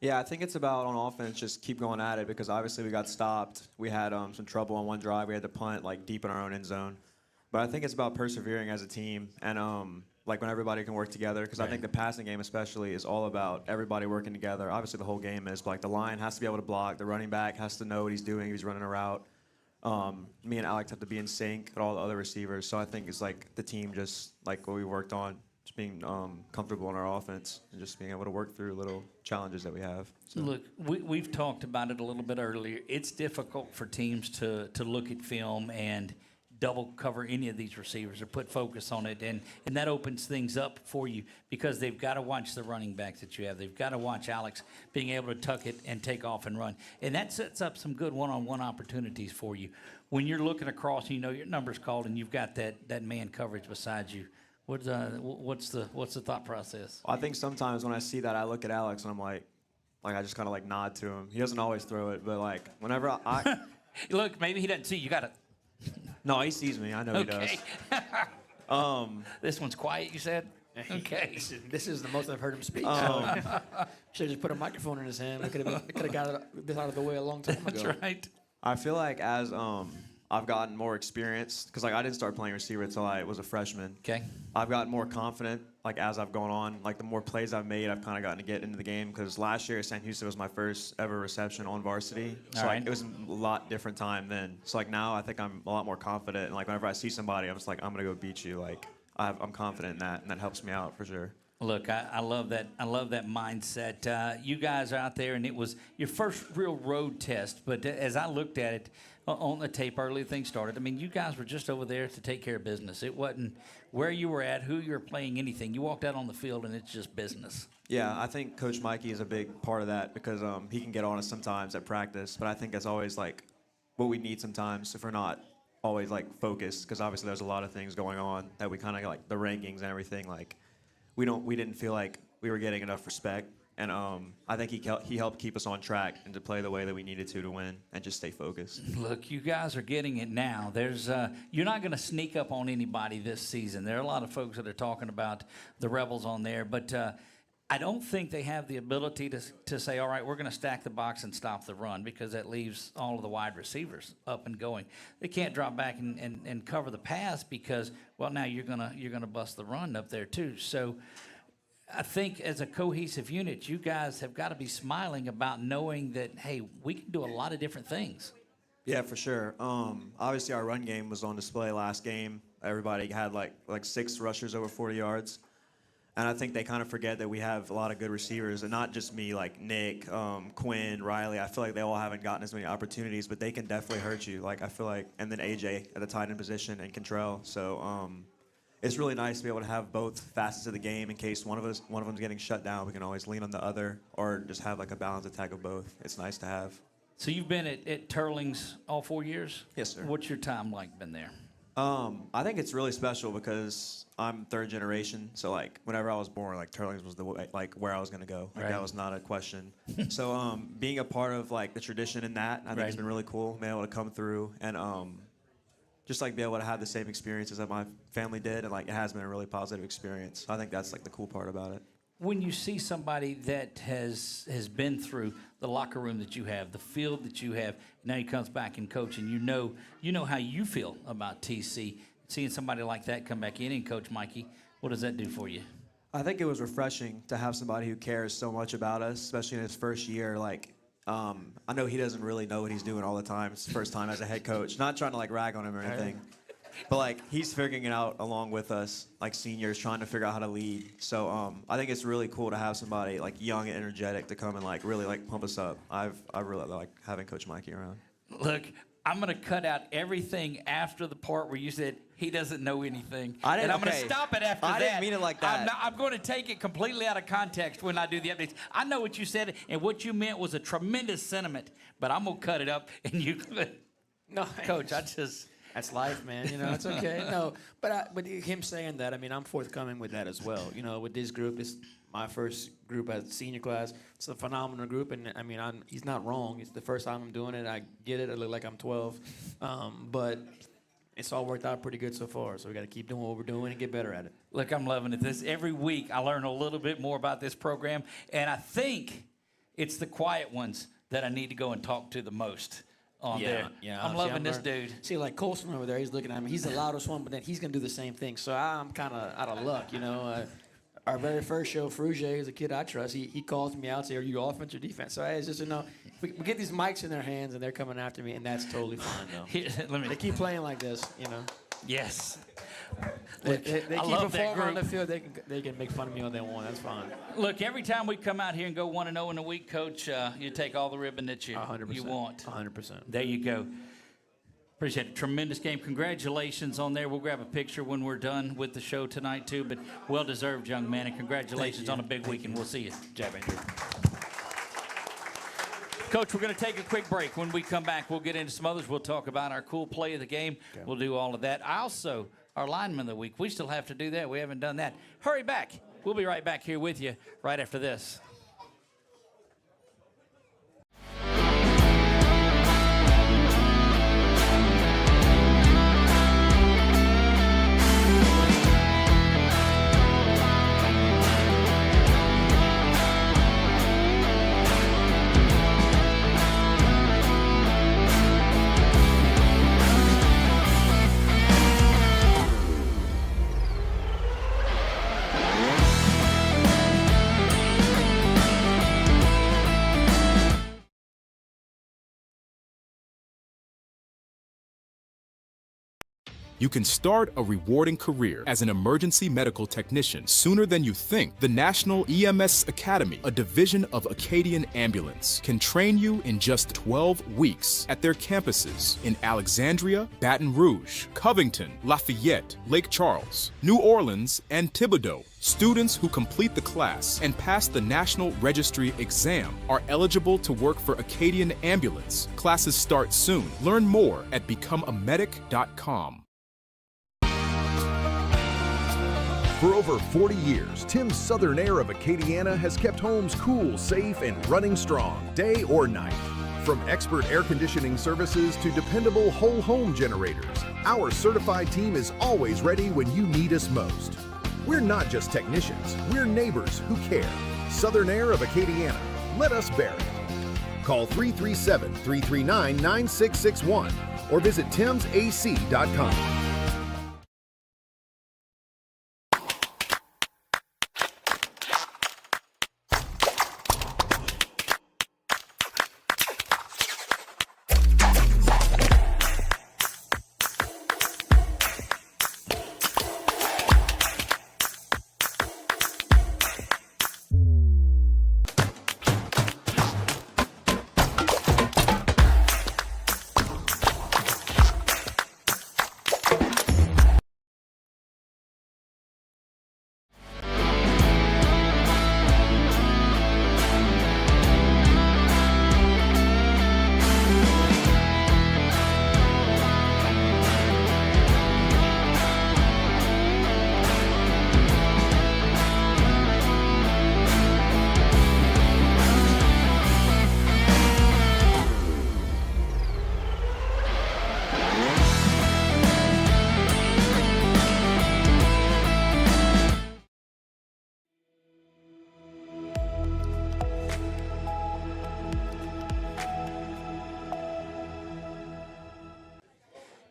yeah, I think it's about on offense just keep going at it because obviously we got stopped. We had some trouble on one drive. We had to punt deep in our own end zone. But I think it's about persevering as a team and when everybody can work together because I think the passing game especially is all about everybody working together. Obviously the whole game is, but the line has to be able to block. The running back has to know what he's doing if he's running a route. Me and Alex have to be in sync with all the other receivers. So I think it's the team just what we worked on just being comfortable in our offense and just being able to work through little challenges that we have. So. Look, we've talked about it a little bit earlier. It's difficult for teams to look at film and double cover any of these receivers or put focus on it, and that opens things up for you because they've got to watch the running backs that you have. They've got to watch Alex being able to tuck it and take off and run, and that sets up some good one-on-one opportunities for you. When you're looking across and you know your number's called and you've got that man coverage beside you, what's the thought process? I think sometimes when I see that, I look at Alex and I'm like I just kind of like nod to him. He doesn't always throw it, but like whenever I Look, maybe he doesn't see you. Got it. No, he sees me. I know Okay. he does. This one's quiet, you said? Okay. This is the most I've heard him speak. Should have just put a microphone in his hand. We could have got this out of the way a long time ago. That's right. I feel like as I've gotten more experience, because like I didn't start playing receiver until I was a freshman. Okay. I've gotten more confident like as I've gone on. Like the more plays I've made, I've kind of gotten to get into the game. Because last year at St. Houston was my first ever reception on varsity, so like it was a lot different time then. So like now I think I'm a lot more confident. And like whenever I see somebody, I'm just like I'm gonna go beat you. Like I'm confident in that, and that helps me out for sure. Look, I love that. I love that mindset. You guys are out there, and it was your first real road test. But as I looked at it on the tape early, things started. I mean, you guys were just over there to take care of business. It wasn't where you were at, who you were playing, anything. You walked out on the field, and it's just business. Yeah, I think Coach Mikey is a big part of that because he can get on us sometimes at practice. But I think that's always like what we need sometimes if we're not always like focused. Because obviously there's a lot of things going on that we kind of like the rankings and everything like. We didn't feel like we were getting enough respect, and I think he helped keep us on track and to play the way that we needed to win and just stay focused. Look, you guys are getting it now. There's you're not going to sneak up on anybody this season. There are a lot of folks that are talking about the Rebels on there, but I don't think they have the ability to say, all right, we're going to stack the box and stop the run, because that leaves all of the wide receivers up and going. They can't drop back and cover the pass because, well, now you're gonna bust the run up there too. So I think as a cohesive unit, you guys have got to be smiling about knowing that, hey, we can do a lot of different things. Yeah, for sure. Obviously, our run game was on display last game. Everybody had like 6 rushers over 40 yards. And I think they kind of forget that we have a lot of good receivers, and not just me, like Nick, Quinn, Riley. I feel like they all haven't gotten as many opportunities, but they can definitely hurt you. Like I feel like, and then AJ at the tight end position and Cantrell. So it's really nice to be able to have both facets of the game in case one of them's getting shut down. We can always lean on the other, or just have like a balanced attack of both. It's nice to have. So you've been at Turlings all 4 years? Yes, sir. What's your time like been there? I think it's really special because I'm third generation. So like whenever I was born, like Turlings was the way, like where I was gonna go. Like that was not a question. So being a part of like the tradition in that, I think has been really cool. Being able to come through and just like be able to have the same experiences that my family did, and like it has been a really positive experience. I think that's like the cool part about it. When you see somebody that has been through the locker room that you have, the field that you have, now he comes back and coach, and you know how you feel about TC. Seeing somebody like that come back in and coach Mikey, what does that do for you? I think it was refreshing to have somebody who cares so much about us, especially in his first year. Like, I know he doesn't really know what he's doing all the time. It's his first time as a head coach. Not trying to like rag on him or anything. But like he's figuring it out along with us, like seniors, trying to figure out how to lead. So I think it's really cool to have somebody like young and energetic to come and like really like pump us up. I really like having Coach Mikey around. Look, I'm gonna cut out everything after the part where you said he doesn't know anything, and I'm gonna stop it after that. I didn't mean it like that. I'm going to take it completely out of context when I do the updates. I know what you said, and what you meant was a tremendous sentiment, but I'm gonna cut it up, and you. No, Coach, I just. That's life, man. You know, it's okay. No, but him saying that, I mean, I'm forthcoming with that as well. You know, with this group, this my first group as senior class. It's a phenomenal group, and I mean, he's not wrong. It's the first time I'm doing it. I get it. I look like I'm 12, but it's all worked out pretty good so far. So we got to keep doing what we're doing and get better at it. Look, I'm loving it. This every week I learn a little bit more about this program, and I think it's the quiet ones that I need to go and talk to the most. There. Yeah, I'm loving this dude. See, like Colson over there, he's looking at me. He's the loudest one, but then he's going to do the same thing. So I'm kind of out of luck, you know. Our very first show, Fruge is a kid I trust. He calls me out, say, are you offense or defense? So it's just, you know, we get these mics in their hands, and they're coming after me, and that's totally fine, though. They keep playing like this, you know. Yes. Look, They I keep love that performing on group. the field. They can make fun of me all they want. That's fine. Look, every time we come out here and go 1-0 in a week, Coach, you take all the ribbon that you 100%. want. 100%. There you go. Appreciate it. Tremendous game. Congratulations on there. We'll grab a picture when we're done with the show tonight, too. But well-deserved, young man, and congratulations on a big week, and we'll see you. Jab, Andrew. Coach, we're going to take a quick break. When we come back, we'll get into some others. We'll talk about our cool play of the game. Okay. We'll do all of that. Also, our lineman of the week. We still have to do that. We haven't done that. Hurry back. We'll be right back here with you right after this. You can start a rewarding career as an emergency medical technician sooner than you think. The National EMS Academy, a division of Acadian Ambulance, can train you in just 12 weeks at their campuses in Alexandria, Baton Rouge, Covington, Lafayette, Lake Charles, New Orleans, and Thibodaux. Students who complete the class and pass the National Registry exam are eligible to work for Acadian Ambulance. Classes start soon. Learn more at becomeamedic.com. For over 40 years, Tim's Southern Air of Acadiana has kept homes cool, safe, and running strong, day or night. From expert air conditioning services to dependable whole home generators, our certified team is always ready when you need us most. We're not just technicians, we're neighbors who care. Southern Air of Acadiana, let us bear it. Call 337-339-9661 or visit timsac.com.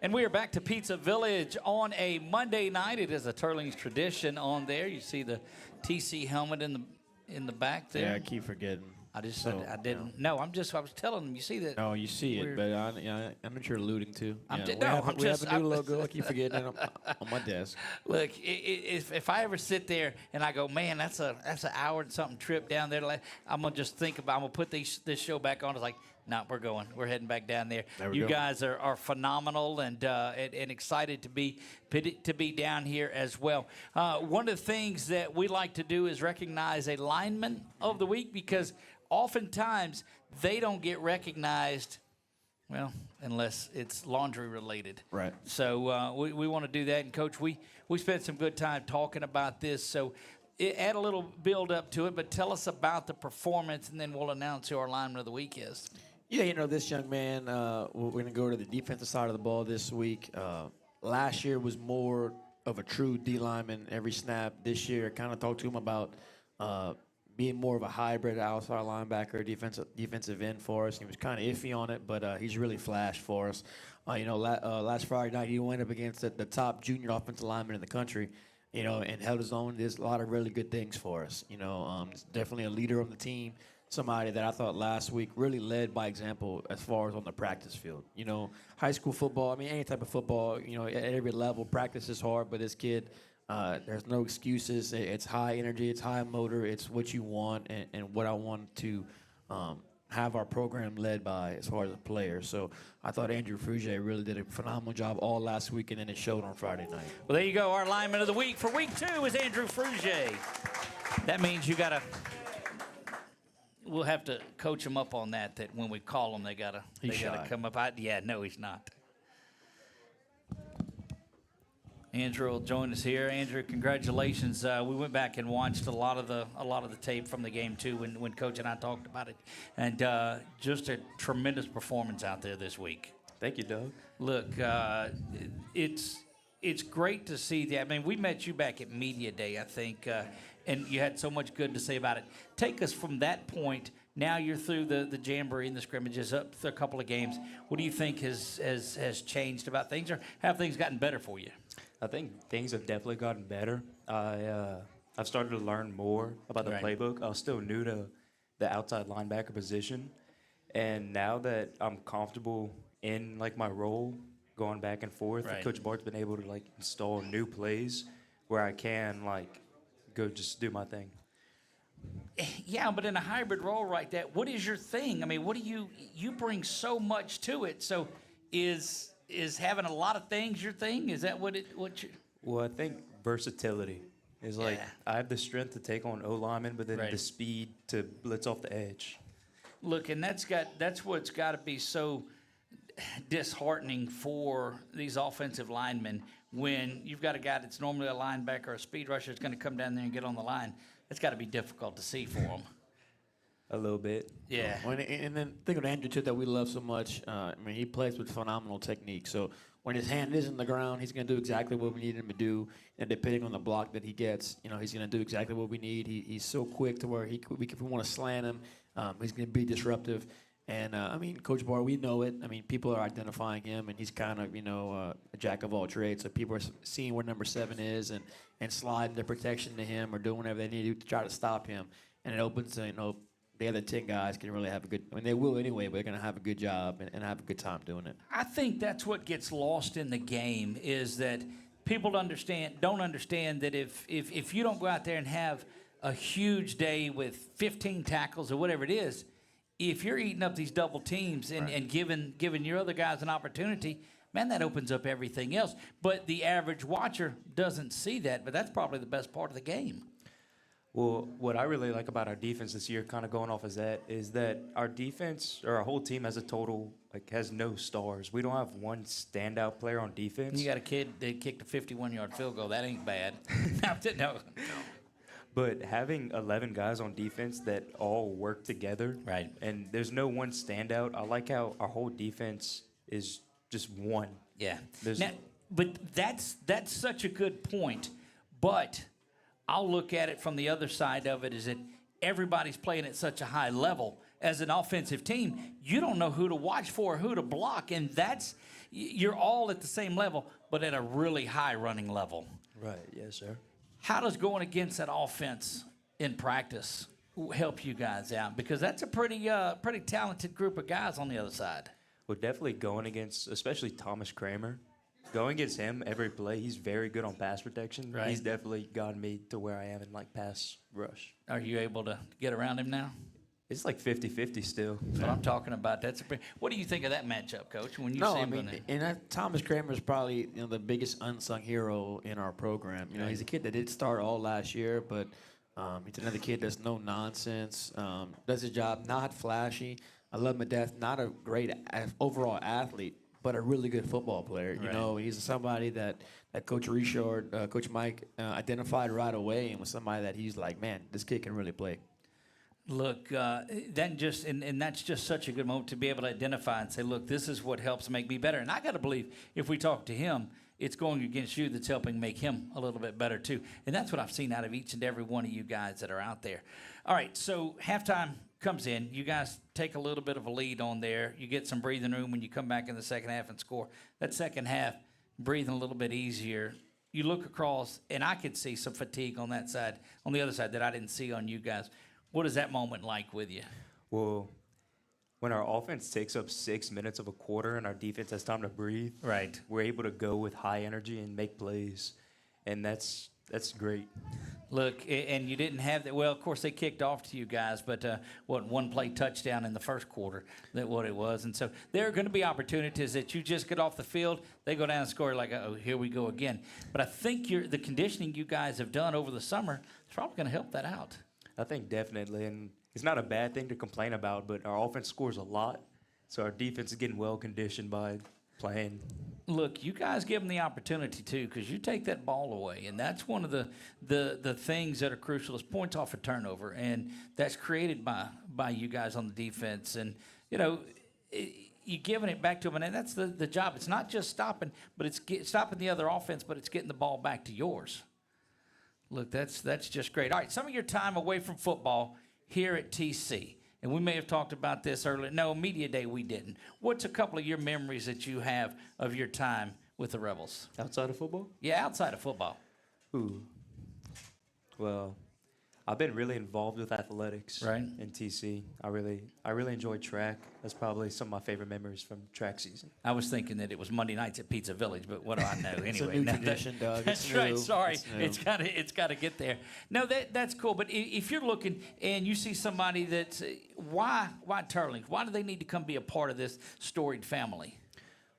And we are back to Pizza Village on a Monday night. It is a Turling's tradition on there. You see the TC helmet in the back there. Yeah, I keep forgetting. I didn't. No, I was telling them. You see that? No, you see it, but I know what you're alluding to. I'm We have a new logo. I keep forgetting it on my desk. Look, if I ever sit there and I go, man, that's an hour and something trip down there, I'm gonna just think about. I'm gonna put this show back on. It's like, no, we're going. We're heading back down there. You guys are phenomenal and excited to be down here as well. One of the things that we like to do is recognize a lineman of the week, because oftentimes they don't get recognized, well, unless it's laundry related. Right. So we want to do that. And Coach, we spent some good time talking about this. So add a little build up to it, but tell us about the performance, and then we'll announce who our lineman of the week is. Yeah, this young man, we're going to go to the defensive side of the ball this week. Last year was more of a true D lineman every snap. This year, kind of talked to him about being more of a hybrid outside linebacker, defensive end for us. He was kind of iffy on it, but he's really flashed for us. Last Friday night, he went up against the top junior offensive lineman in the country, and held his own. There's a lot of really good things for us. He's definitely a leader on the team. somebody that I thought last week really led by example as far as on the practice field. You know, high school football, I mean, any type of football, you know, at every level, practice is hard, but this kid, there's no excuses. It's high energy, it's high motor, it's what you want and what I want to have our program led by as far as a player. So I thought Andrew Frugier really did a phenomenal job all last week, and then it showed on Friday night. Well, there you go. Our lineman of the week for week 2 is Andrew Frugier. That means you got to – we'll have to coach them up on that when we call them, they gotta come up. Yeah, no, he's not. Andrew will join us here. Andrew, congratulations. We went back and watched a lot of the tape from the game too when Coach and I talked about it, and just a tremendous performance out there this week. Thank you, Doug. Look, it's great to see that. I mean, we met you back at Media Day, I think, and you had so much good to say about it. Take us from that point. Now you're through the jamboree and the scrimmages, up through a couple of games. What do you think has changed about things, or have things gotten better for you? I think things have definitely gotten better. I've started to learn more about the playbook. I was still new to the outside linebacker position, and now that I'm comfortable in like my role, going back and forth, Coach Bart's been able to like install new plays where I can like go just do my thing. Yeah, but in a hybrid role like that, what is your thing? I mean, what do you bring so much to it? So is having a lot of things your thing? Is that what you? Well, I think versatility is like I have the strength to take on O-linemen, but then the speed to blitz off the edge. Look, and that's what's got to be so disheartening for these offensive linemen when you've got a guy that's normally a linebacker or a speed rusher that's going to come down there and get on the line. It's got to be difficult to see for them. A little bit. Yeah. And then think of Andrew, too, that we love so much. I mean, he plays with phenomenal technique. So when his hand is in the ground, he's going to do exactly what we need him to do. And depending on the block that he gets, you know, he's going to do exactly what we need. He's so quick to where if we want to slant him, he's going to be disruptive. And, I mean, Coach Bart, we know it. I mean, people are identifying him, and he's kind of, you know, a jack of all trades. So people are seeing where number 7 is and sliding their protection to him or doing whatever they need to do to try to stop him. And it opens, you know, the other 10 guys can really have a good – I mean, they will anyway, but they're going to have a good job and have a good time doing it. I think that's what gets lost in the game is that people don't understand that if you don't go out there and have a huge day with 15 tackles or whatever it is, if you're eating up these double teams and giving your other guys an opportunity, man, that opens up everything else. But the average watcher doesn't see that, but that's probably the best part of the game. Well, what I really like about our defense this year, kind of going off as that, is that our defense, or our whole team as a total, like has no stars. We don't have one standout player on defense. You got a kid that kicked a 51-yard field goal. That ain't bad. No. But having 11 guys on defense that all work together, and there's no one standout. I like how our whole defense is just one. Yeah. But that's such a good point. But I'll look at it from the other side of it is that everybody's playing at such a high level. As an offensive team, you don't know who to watch for, who to block, and you're all at the same level, but at a really high running level. Right, yes, sir. How does going against that offense in practice help you guys out? Because that's a pretty talented group of guys on the other side. Well, definitely going against, especially Thomas Kramer. Going against him every play, he's very good on pass protection. Right. He's definitely gotten me to where I am in, like, pass rush. Are you able to get around him now? It's like 50-50 still. That's what I'm talking about. What do you think of that matchup, Coach, when you see him in there? Thomas Kramer is probably the biggest unsung hero in our program. You know, he's a kid that did start all last year, but he's another kid that's no nonsense, does his job, not flashy. I love him to death, not a great overall athlete, but a really good football player. You know, he's somebody that Coach Richard, Coach Mike identified right away and was somebody that he's like, man, this kid can really play. Look, that's just such a good moment to be able to identify and say, look, this is what helps make me better. And I got to believe if we talk to him, it's going against you that's helping make him a little bit better too. And that's what I've seen out of each and every one of you guys that are out there. All right, so halftime comes in. You guys take a little bit of a lead on there. You get some breathing room when you come back in the second half and score. That second half, breathing a little bit easier. You look across, and I could see some fatigue on that side, on the other side that I didn't see on you guys. What is that moment like with you? Well, when our offense takes up 6 minutes of a quarter and our defense has time to breathe, Right. we're able to go with high energy and make plays, and that's great. Look, and you didn't have that. Well, of course, they kicked off to you guys, but one play touchdown in the first quarter, that what it was. And so there are going to be opportunities that you just get off the field, they go down and score, like, oh, here we go again. But I think the conditioning you guys have done over the summer is probably going to help that out. I think definitely, and it's not a bad thing to complain about, but our offense scores a lot, so our defense is getting well conditioned by playing. Look, you guys give them the opportunity too, because you take that ball away, and that's one of the things that are crucial is points off a turnover, and that's created by you guys on the defense. And you're giving it back to them, and that's the job. It's not just stopping, but it's stopping the other offense, but it's getting the ball back to yours. Look, that's just great. All right, some of your time away from football here at TC. And we may have talked about this earlier. No, Media Day we didn't. What's a couple of your memories that you have of your time with the Rebels? Outside of football? Yeah, outside of football. Ooh. Well, I've been really involved with athletics in TC. I really enjoy track. That's probably some of my favorite memories from track season. I was thinking that it was Monday nights at Pizza Village, but what do I know? Anyway, It's a new tradition, Doug. That's It's right. new. Sorry, It's new. it's got to get there. No, that's cool. But if you're looking and you see somebody that's why Turlings? Why do they need to come be a part of this storied family?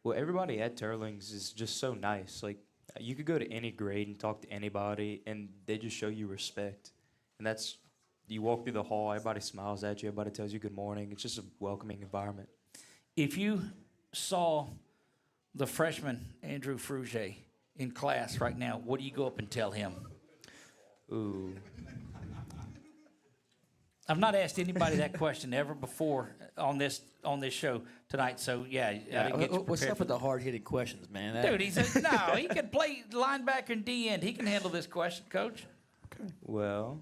Well, everybody at Turlings is just so nice. Like, you could go to any grade and talk to anybody, and they just show you respect. And that's, you walk through the hall, everybody smiles at you, everybody tells you good morning. It's just a welcoming environment. If you saw the freshman Andrew Frugier in class right now, what do you go up and tell him? Ooh. I've not asked anybody that question ever before on this show tonight, so yeah, I didn't get you What's prepared up for with the hard-hitting questions, man? Dude, he said, no, he can play linebacker and D-end. He can handle this question, Coach. Well,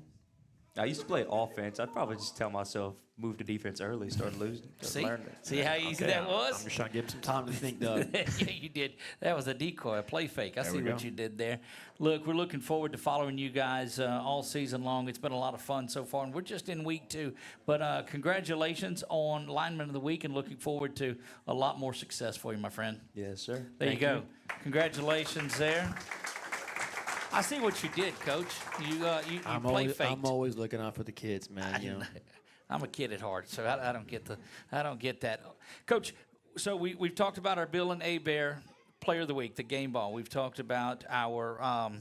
I used to play offense. I'd probably just tell myself, move to defense early, start losing. See how easy that was? I'm just trying to give him some time to think, Doug. Yeah, you did. That was a decoy, a play fake. I see we what go. you did there. Look, we're looking forward to following you guys all season long. It's been a lot of fun so far, and we're just in week 2. But congratulations on Lineman of the Week, and looking forward to a lot more success for you, my friend. Yes, sir. There Thank you go. Congratulations there. I see what you did, Coach. You play fake. I'm always looking out for the kids, man. You know. I'm a kid at heart, so I don't get that, Coach. So we've talked about our Bill and Hebert Player of the Week, the game ball. We've talked about our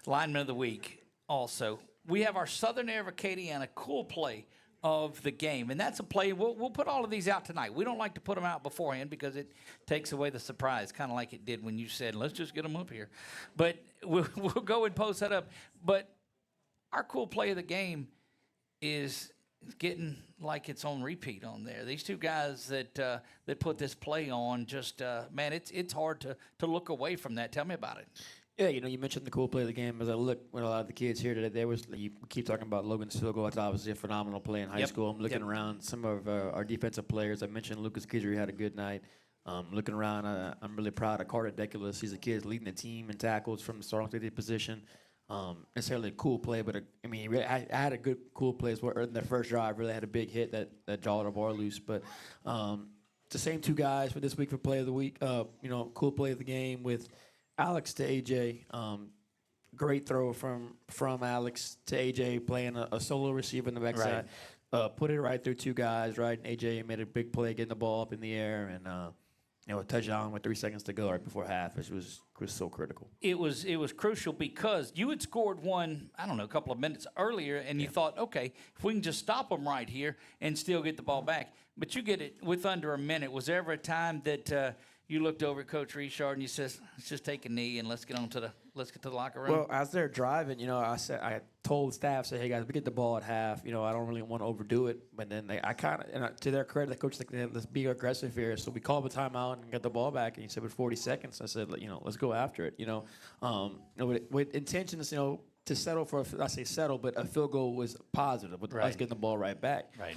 Lineman of the Week. Also, we have our Southern Air Acadiana cool play of the game, and that's a play. We'll put all of these out tonight. We don't like to put them out beforehand because it takes away the surprise, kind of like it did when you said, "Let's just get them up here." But we'll go and post that up. But our cool play of the game is getting like it's on repeat on there. These two guys that put this play on, just man, it's hard to look away from that. Tell me about it. Yeah, you mentioned the cool play of the game. As I look with a lot of the kids here today, you keep talking about Logan's field goal. It's obviously a phenomenal play in high school. I'm looking around some of our defensive players. I mentioned Lucas Guillory had a good night. Looking around, I'm really proud of Carter Deculus. He's a kid leading the team in tackles from the starting safety position. Necessarily a cool play, but I had a good cool play as well. In their first drive, really had a big hit that jawed a bar loose. But the same two guys for this week for play of the week. Cool play of the game with Alex to AJ. Great throw from Alex to AJ, playing a solo receiver in the backside. Put it right through two guys, right? And AJ made a big play, getting the ball up in the air, and a touchdown with 3 seconds to go right before half. It was so critical. It was crucial because you had scored one, I don't know, a couple of minutes earlier, and you thought, okay, if we can just stop them right here and still get the ball back. But you get it with under a minute. Was there ever a time that you looked over at Coach Richard and you said, let's just take a knee and let's get to the locker room? Well, as they're driving, I told staff, hey guys, we get the ball at half. I don't really want to overdo it. But then to their credit, the coach said, let's be aggressive here. So we called a timeout and got the ball back. And he said, with 40 seconds, I said, let's go after it. With intentions, to settle for, I say settle, but a field goal was positive with us getting the ball right back. Right.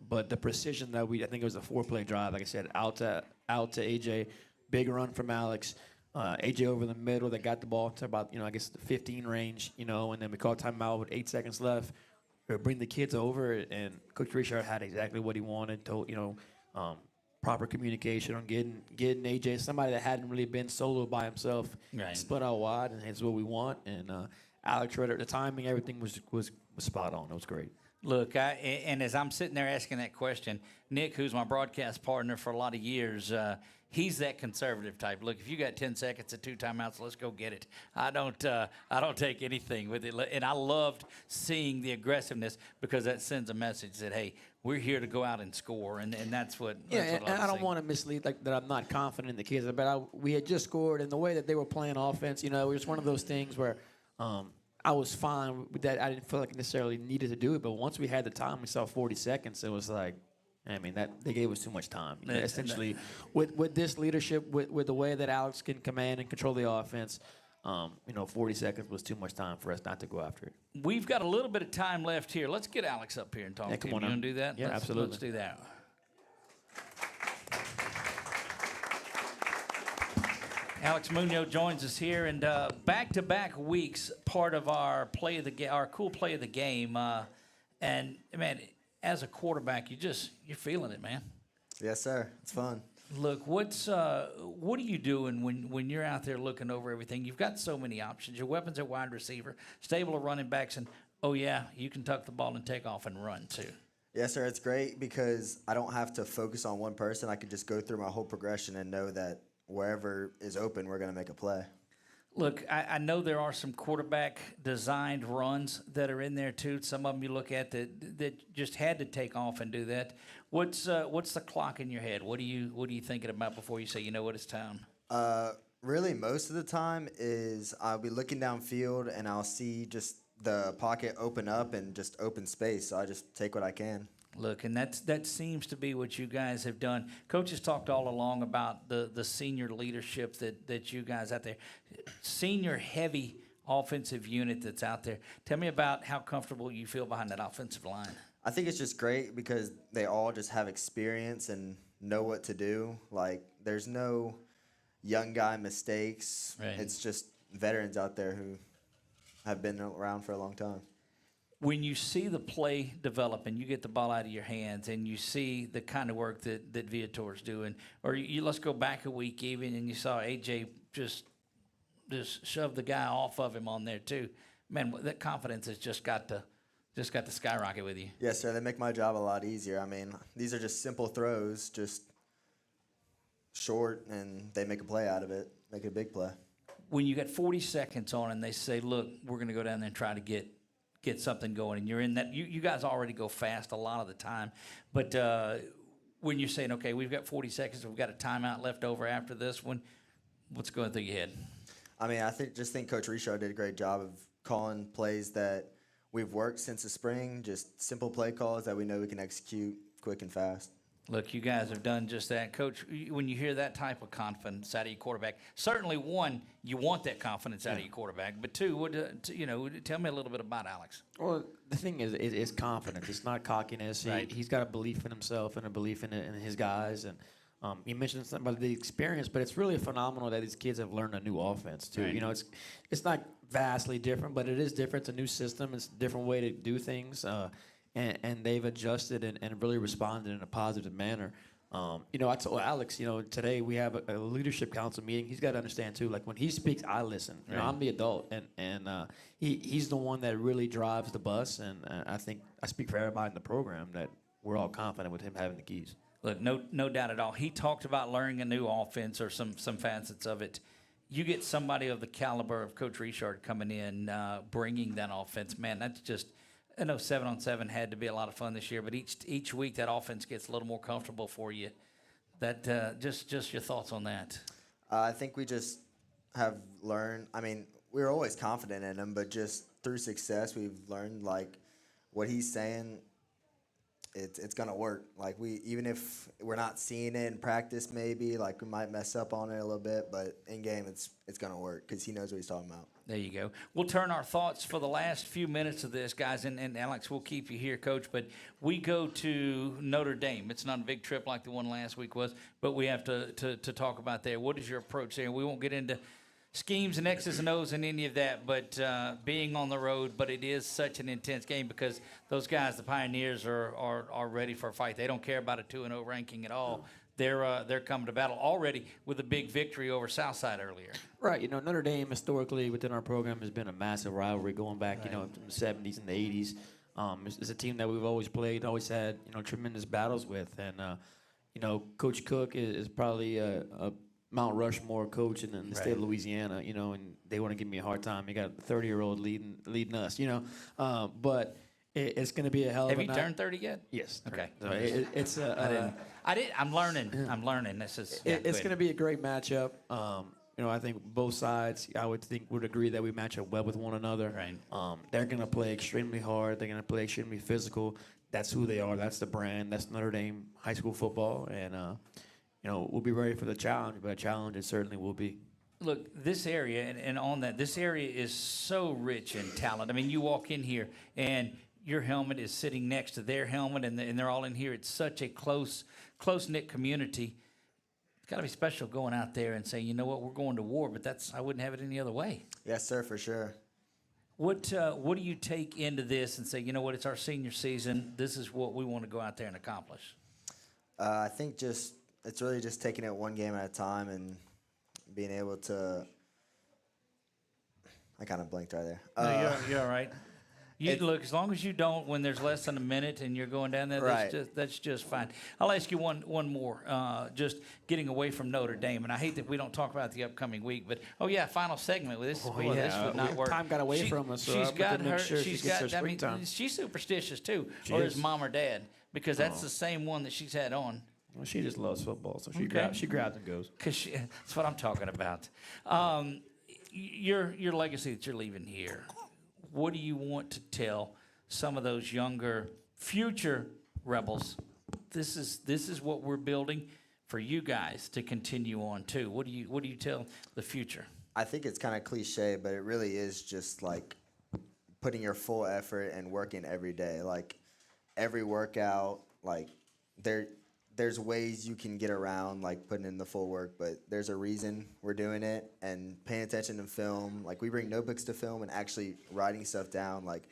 But the precision that I think it was a 4-play drive, like I said, out to AJ, big run from Alex. AJ over the middle, they got the ball to about, the 15 range, and then we called timeout with 8 seconds left. bring the kids over, and Coach Richard had exactly what he wanted. Told proper communication on getting AJ, somebody that hadn't really been solo by himself, Right. split out wide, and it's what we want. And Alex Ritter, the timing, everything was spot on. It was great. Look, and as I'm sitting there asking that question, Nick, who's my broadcast partner for a lot of years, he's that conservative type. Look, if you got 10 seconds and 2 timeouts, let's go get it. I don't take anything with it. And I loved seeing the aggressiveness because that sends a message that, hey, we're here to go out and score, and that's what. Yeah, and I don't want to mislead like that. I'm not confident in the kids, but we had just scored, and the way that they were playing offense, it was one of those things where I was fine with that. I didn't feel like I necessarily needed to do it, but once we had the time, we saw 40 seconds. It was like, that they gave us too much time. Essentially, with this leadership, with the way that Alex can command and control the offense, 40 seconds was too much time for us not to go after it. We've got a little bit of time left here. Let's get Alex up here and talk to him. Come You on want up. to do that? Yeah, absolutely. Let's do that. Alex Munoz joins us here, and back-to-back weeks, part of our our cool play of the game. And man, as a quarterback, you're feeling it, man. Yes, sir. It's fun. Look, what are you doing when you're out there looking over everything? You've got so many options. Your weapons at wide receiver, stable of running backs, and you can tuck the ball and take off and run too. Yes, sir. It's great because I don't have to focus on one person. I can just go through my whole progression and know that wherever is open, we're going to make a play. Look, I know there are some quarterback-designed runs that are in there too. Some of them you look at that just had to take off and do that. What's the clock in your head? What are you thinking about before you say, you know what, it's time? Really, most of the time is I'll be looking downfield and I'll see just the pocket open up and just open space. So I just take what I can. Look, and that seems to be what you guys have done. Coach has talked all along about the senior leadership that you guys out there, senior heavy offensive unit that's out there. Tell me about how comfortable you feel behind that offensive line. I think it's just great because they all just have experience and know what to do. Like, there's no young guy mistakes. Right. It's just veterans out there who have been around for a long time. When you see the play develop and you get the ball out of your hands and you see the kind of work that Viator's doing, or let's go back a week even, and you saw AJ just shove the guy off of him on there too. Man, that confidence has just got to skyrocket with you. Yes, sir. They make my job a lot easier. I mean, these are just simple throws, just short, and they make a play out of it, make a big play. When you got 40 seconds on and they say, look, we're going to go down there and try to get something going, and you're in that, you guys already go fast a lot of the time, but when you're saying, okay, we've got 40 seconds, we've got a timeout left over after this one, what's going through your head? I mean, I think Coach Richard did a great job of calling plays that we've worked since the spring, just simple play calls that we know we can execute quick and fast. Look, you guys have done just that. Coach, when you hear that type of confidence out of your quarterback, certainly, one, you want that confidence out of your quarterback, but two, tell me a little bit about Alex. Well, the thing is, it's confidence. It's not cockiness. Right. He's got a belief in himself and a belief in his guys. And you mentioned something about the experience, but it's really phenomenal that these kids have learned a new offense, too. Right. It's not vastly different, but it is different. It's a new system. It's a different way to do things. And they've adjusted and really responded in a positive manner. I told Alex, today we have a leadership council meeting. He's got to understand, too, like when he speaks, I listen. Right. I'm the adult, and he's the one that really drives the bus. And I think I speak for everybody in the program that we're all confident with him having the keys. Look, no doubt at all. He talked about learning a new offense or some facets of it. You get somebody of the caliber of Coach Richard coming in, bringing that offense, man, that's just – I know 7-on-7 had to be a lot of fun this year, but each week that offense gets a little more comfortable for you. That just your thoughts on that? I think we just have learned. I mean, we were always confident in him, but just through success, we've learned like what he's saying. It's gonna work. Like even if we're not seeing it in practice, maybe like we might mess up on it a little bit, but in game, it's gonna work because he knows what he's talking about. There you go. We'll turn our thoughts for the last few minutes of this, guys, and Alex, we'll keep you here, Coach, but we go to Notre Dame. It's not a big trip like the one last week was, but we have to talk about there. What is your approach there? We won't get into schemes and X's and O's and any of that, but being on the road. But it is such an intense game because those guys, the Pioneers, are ready for a fight. They don't care about a 2-0 ranking at all. They're coming to battle already with a big victory over Southside earlier. Right. You know, Notre Dame historically within our program has been a massive rivalry going back, you know, from the 70s and the 80s. It's a team that we've always played, always had, you know, tremendous battles with. And, you know, Coach Cook is probably a Mount Rushmore coach in the state of Louisiana, you know, and they want to give me a hard time. You got a 30-year-old leading us, you know. But it's going to be a hell of a night. Have you turned 30 yet? Yes. Okay. So it's I didn't. I'm learning. This is. It's going to be a great matchup. You know, I think both sides, I would agree that we match up well with one another. Right. They're going to play extremely hard. They're going to play extremely physical. That's who they are. That's the brand. That's Notre Dame high school football. And, you know, we'll be ready for the challenge, but a challenge it certainly will be. Look, this area, and on that, this area is so rich in talent. I mean, you walk in here, and your helmet is sitting next to their helmet, and they're all in here. It's such a close-knit community. It's got to be special going out there and saying, you know what, we're going to war, but I wouldn't have it any other way. Yes, sir, for sure. What do you take into this and say, you know what, it's our senior season. This is what we want to go out there and accomplish? I think it's really just taking it one game at a time and being able to. I kind of blinked right there. No, you're all right. Look, as long as you don't, when there's less than a minute and you're going down there, that's just fine. I'll ask you one more, just getting away from Notre Dame. And I hate that we don't talk about the upcoming week, but, final segment with this. This would not work. Time got away from us. So she's got her, she's got I mean, she's superstitious too, or is mom or dad, because that's the same one that she's had on. Well, she just loves football, so she grabs and goes. That's what I'm talking about. Your legacy that you're leaving here. What do you want to tell some of those younger future Rebels? This is what we're building for you guys to continue on too. What do you tell the future? I think it's kind of cliche, but it really is just like putting your full effort and working every day. Like every workout, like there's ways you can get around like putting in the full work, but there's a reason we're doing it, and paying attention to film. Like we bring notebooks to film and actually writing stuff down. Like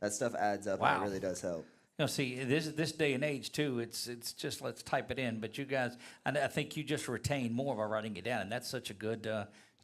that stuff adds up. Wow. And it really does help. You know, see, this day and age too, it's just let's type it in. But you guys, I think you just retain more by writing it down, and that's such a good.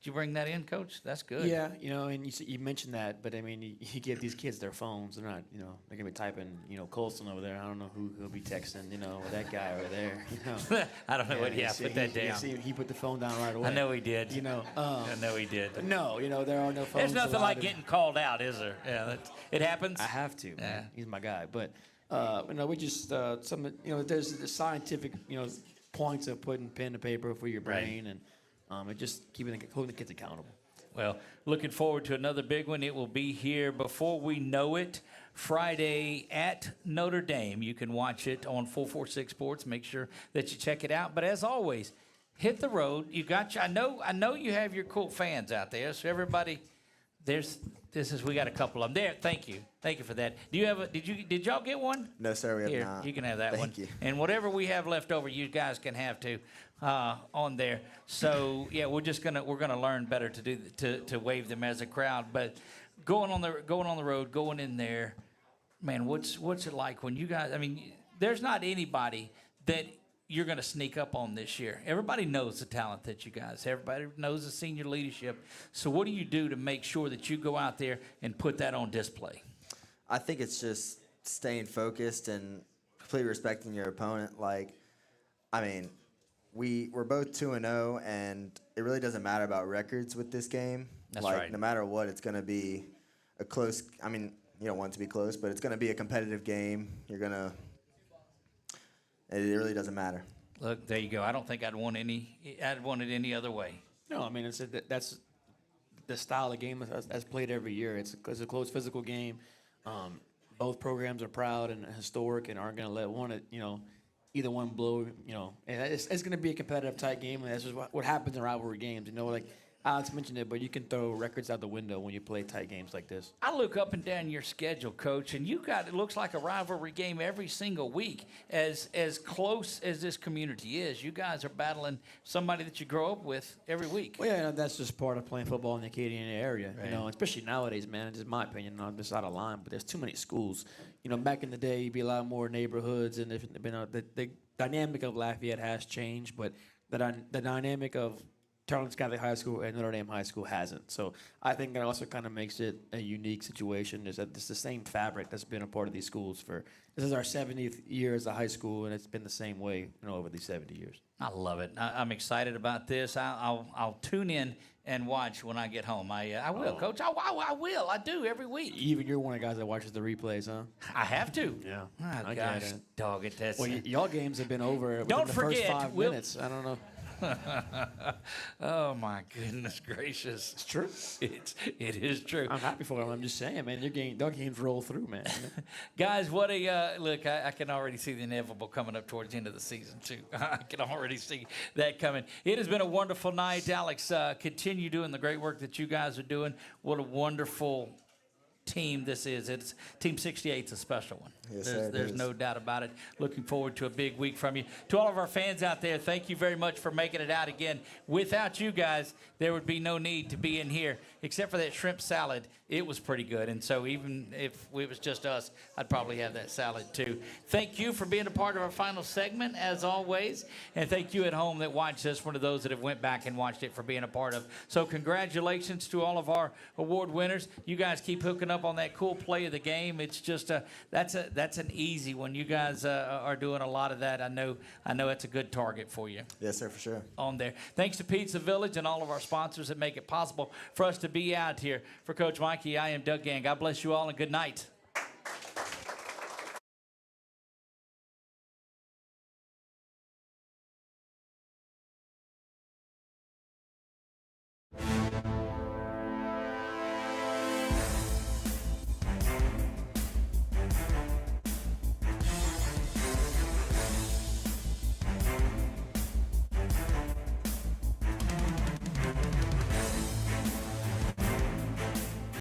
Did you bring that in, Coach? That's good. Yeah, you know, and you mentioned that, but I mean, you give these kids their phones. They're not, you know, they're gonna be typing, you know, Colston over there. I don't know who he'll be texting, you know, or that guy over there. You know, I don't know what. Yeah, put that down. He put the phone down right away. I know he did. You know, I know he did. No, you know, there are no phones. There's nothing allowed like getting called out, is there? Yeah, it happens. I have to. Man. He's my guy, but you know, we just some, you know, there's the scientific, you know, points of putting pen to paper for your brain, and just holding the kids accountable. Well, looking forward to another big one. It will be here before we know it, Friday at Notre Dame. You can watch it on 446 Sports. Make sure that you check it out. But as always, hit the road. You got I know you have your cool fans out there. So everybody, we got a couple of them there. Thank you for that. Do you have did y'all get one? No, sir, we have Here, not. you can have that one. Thank you. And whatever we have left over, you guys can have too on there. So yeah, we're gonna learn better to wave them as a crowd. But going on the road, going in there, man, what's it like when you guys? I mean, there's not anybody that you're going to sneak up on this year. Everybody knows the talent that you guys. Everybody knows the senior leadership. So what do you do to make sure that you go out there and put that on display? I think it's just staying focused and completely respecting your opponent. Like, I mean, we're both 2-0, and it really doesn't matter about records with this game. That's like, right. No matter what, it's going to be a close. I mean, you don't want it to be close, but it's going to be a competitive game. It really doesn't matter. Look, there you go. I don't think I'd want it any other way. No, I mean, that's the style of game that's played every year. It's a close physical game. Both programs are proud and historic and aren't going to let either one blow. You know, and it's going to be a competitive, tight game. And that's just what happens in rivalry games. You know, like Alex mentioned it, but you can throw records out the window when you play tight games like this. I look up and down your schedule, Coach, and you got, it looks like a rivalry game every single week. As close as this community is, you guys are battling somebody that you grow up with every week. Well, yeah, that's just part of playing football in the Acadiana area. Right. You know, especially nowadays, man. It's just my opinion. I'm just out of line, but there's too many schools. You know, back in the day, you'd be a lot more neighborhoods, and the dynamic of Lafayette has changed, but the dynamic of Tarleton Catholic High School and Notre Dame High School hasn't. So I think that also kind of makes it a unique situation. Is that it's the same fabric that's been a part of these schools for. This is our 70th year as a high school, and it's been the same way, you know, over these 70 years. I love it. I'm excited about this. I'll tune in and watch when I get home. I will, Coach. I will. I do every week. Even you're one of the guys that watches the replays, huh? I have to. Yeah. Oh, I gosh, get it. dog it. That's Well, y'all games have been over Don't within the forget, first 5 minutes. I don't know. Oh my goodness gracious! It's true. It is true. I'm happy for them. I'm just saying, man. Your games roll through, man. Guys, what a look! I can already see the inevitable coming up towards the end of the season too. I can already see that coming. It has been a wonderful night, Alex. Continue doing the great work that you guys are doing. What a wonderful team this is. It's Team 68 is a special one. Yes, sir, There's no doubt about it. Looking forward to a big week from you. To all of our fans out there, thank you very much for making it out again. Without you guys, there would be no need to be in here, except for that shrimp salad. It was pretty good, and so even if it was just us, I'd probably have that salad too. Thank you for being a part of our final segment, as always, and thank you at home that watched us, one of those that have went back and watched it, for being a part of. So congratulations to all of our award winners. You guys keep hooking up on that cool play of the game. It's just that's an easy one. You guys are doing a lot of that. I know that's a good target for you. Yes, sir, for sure. On there. Thanks to Pizza Village and all of our sponsors that make it possible for us to be out here. For Coach Mikey, I am Doug Gann. God bless you all and good night.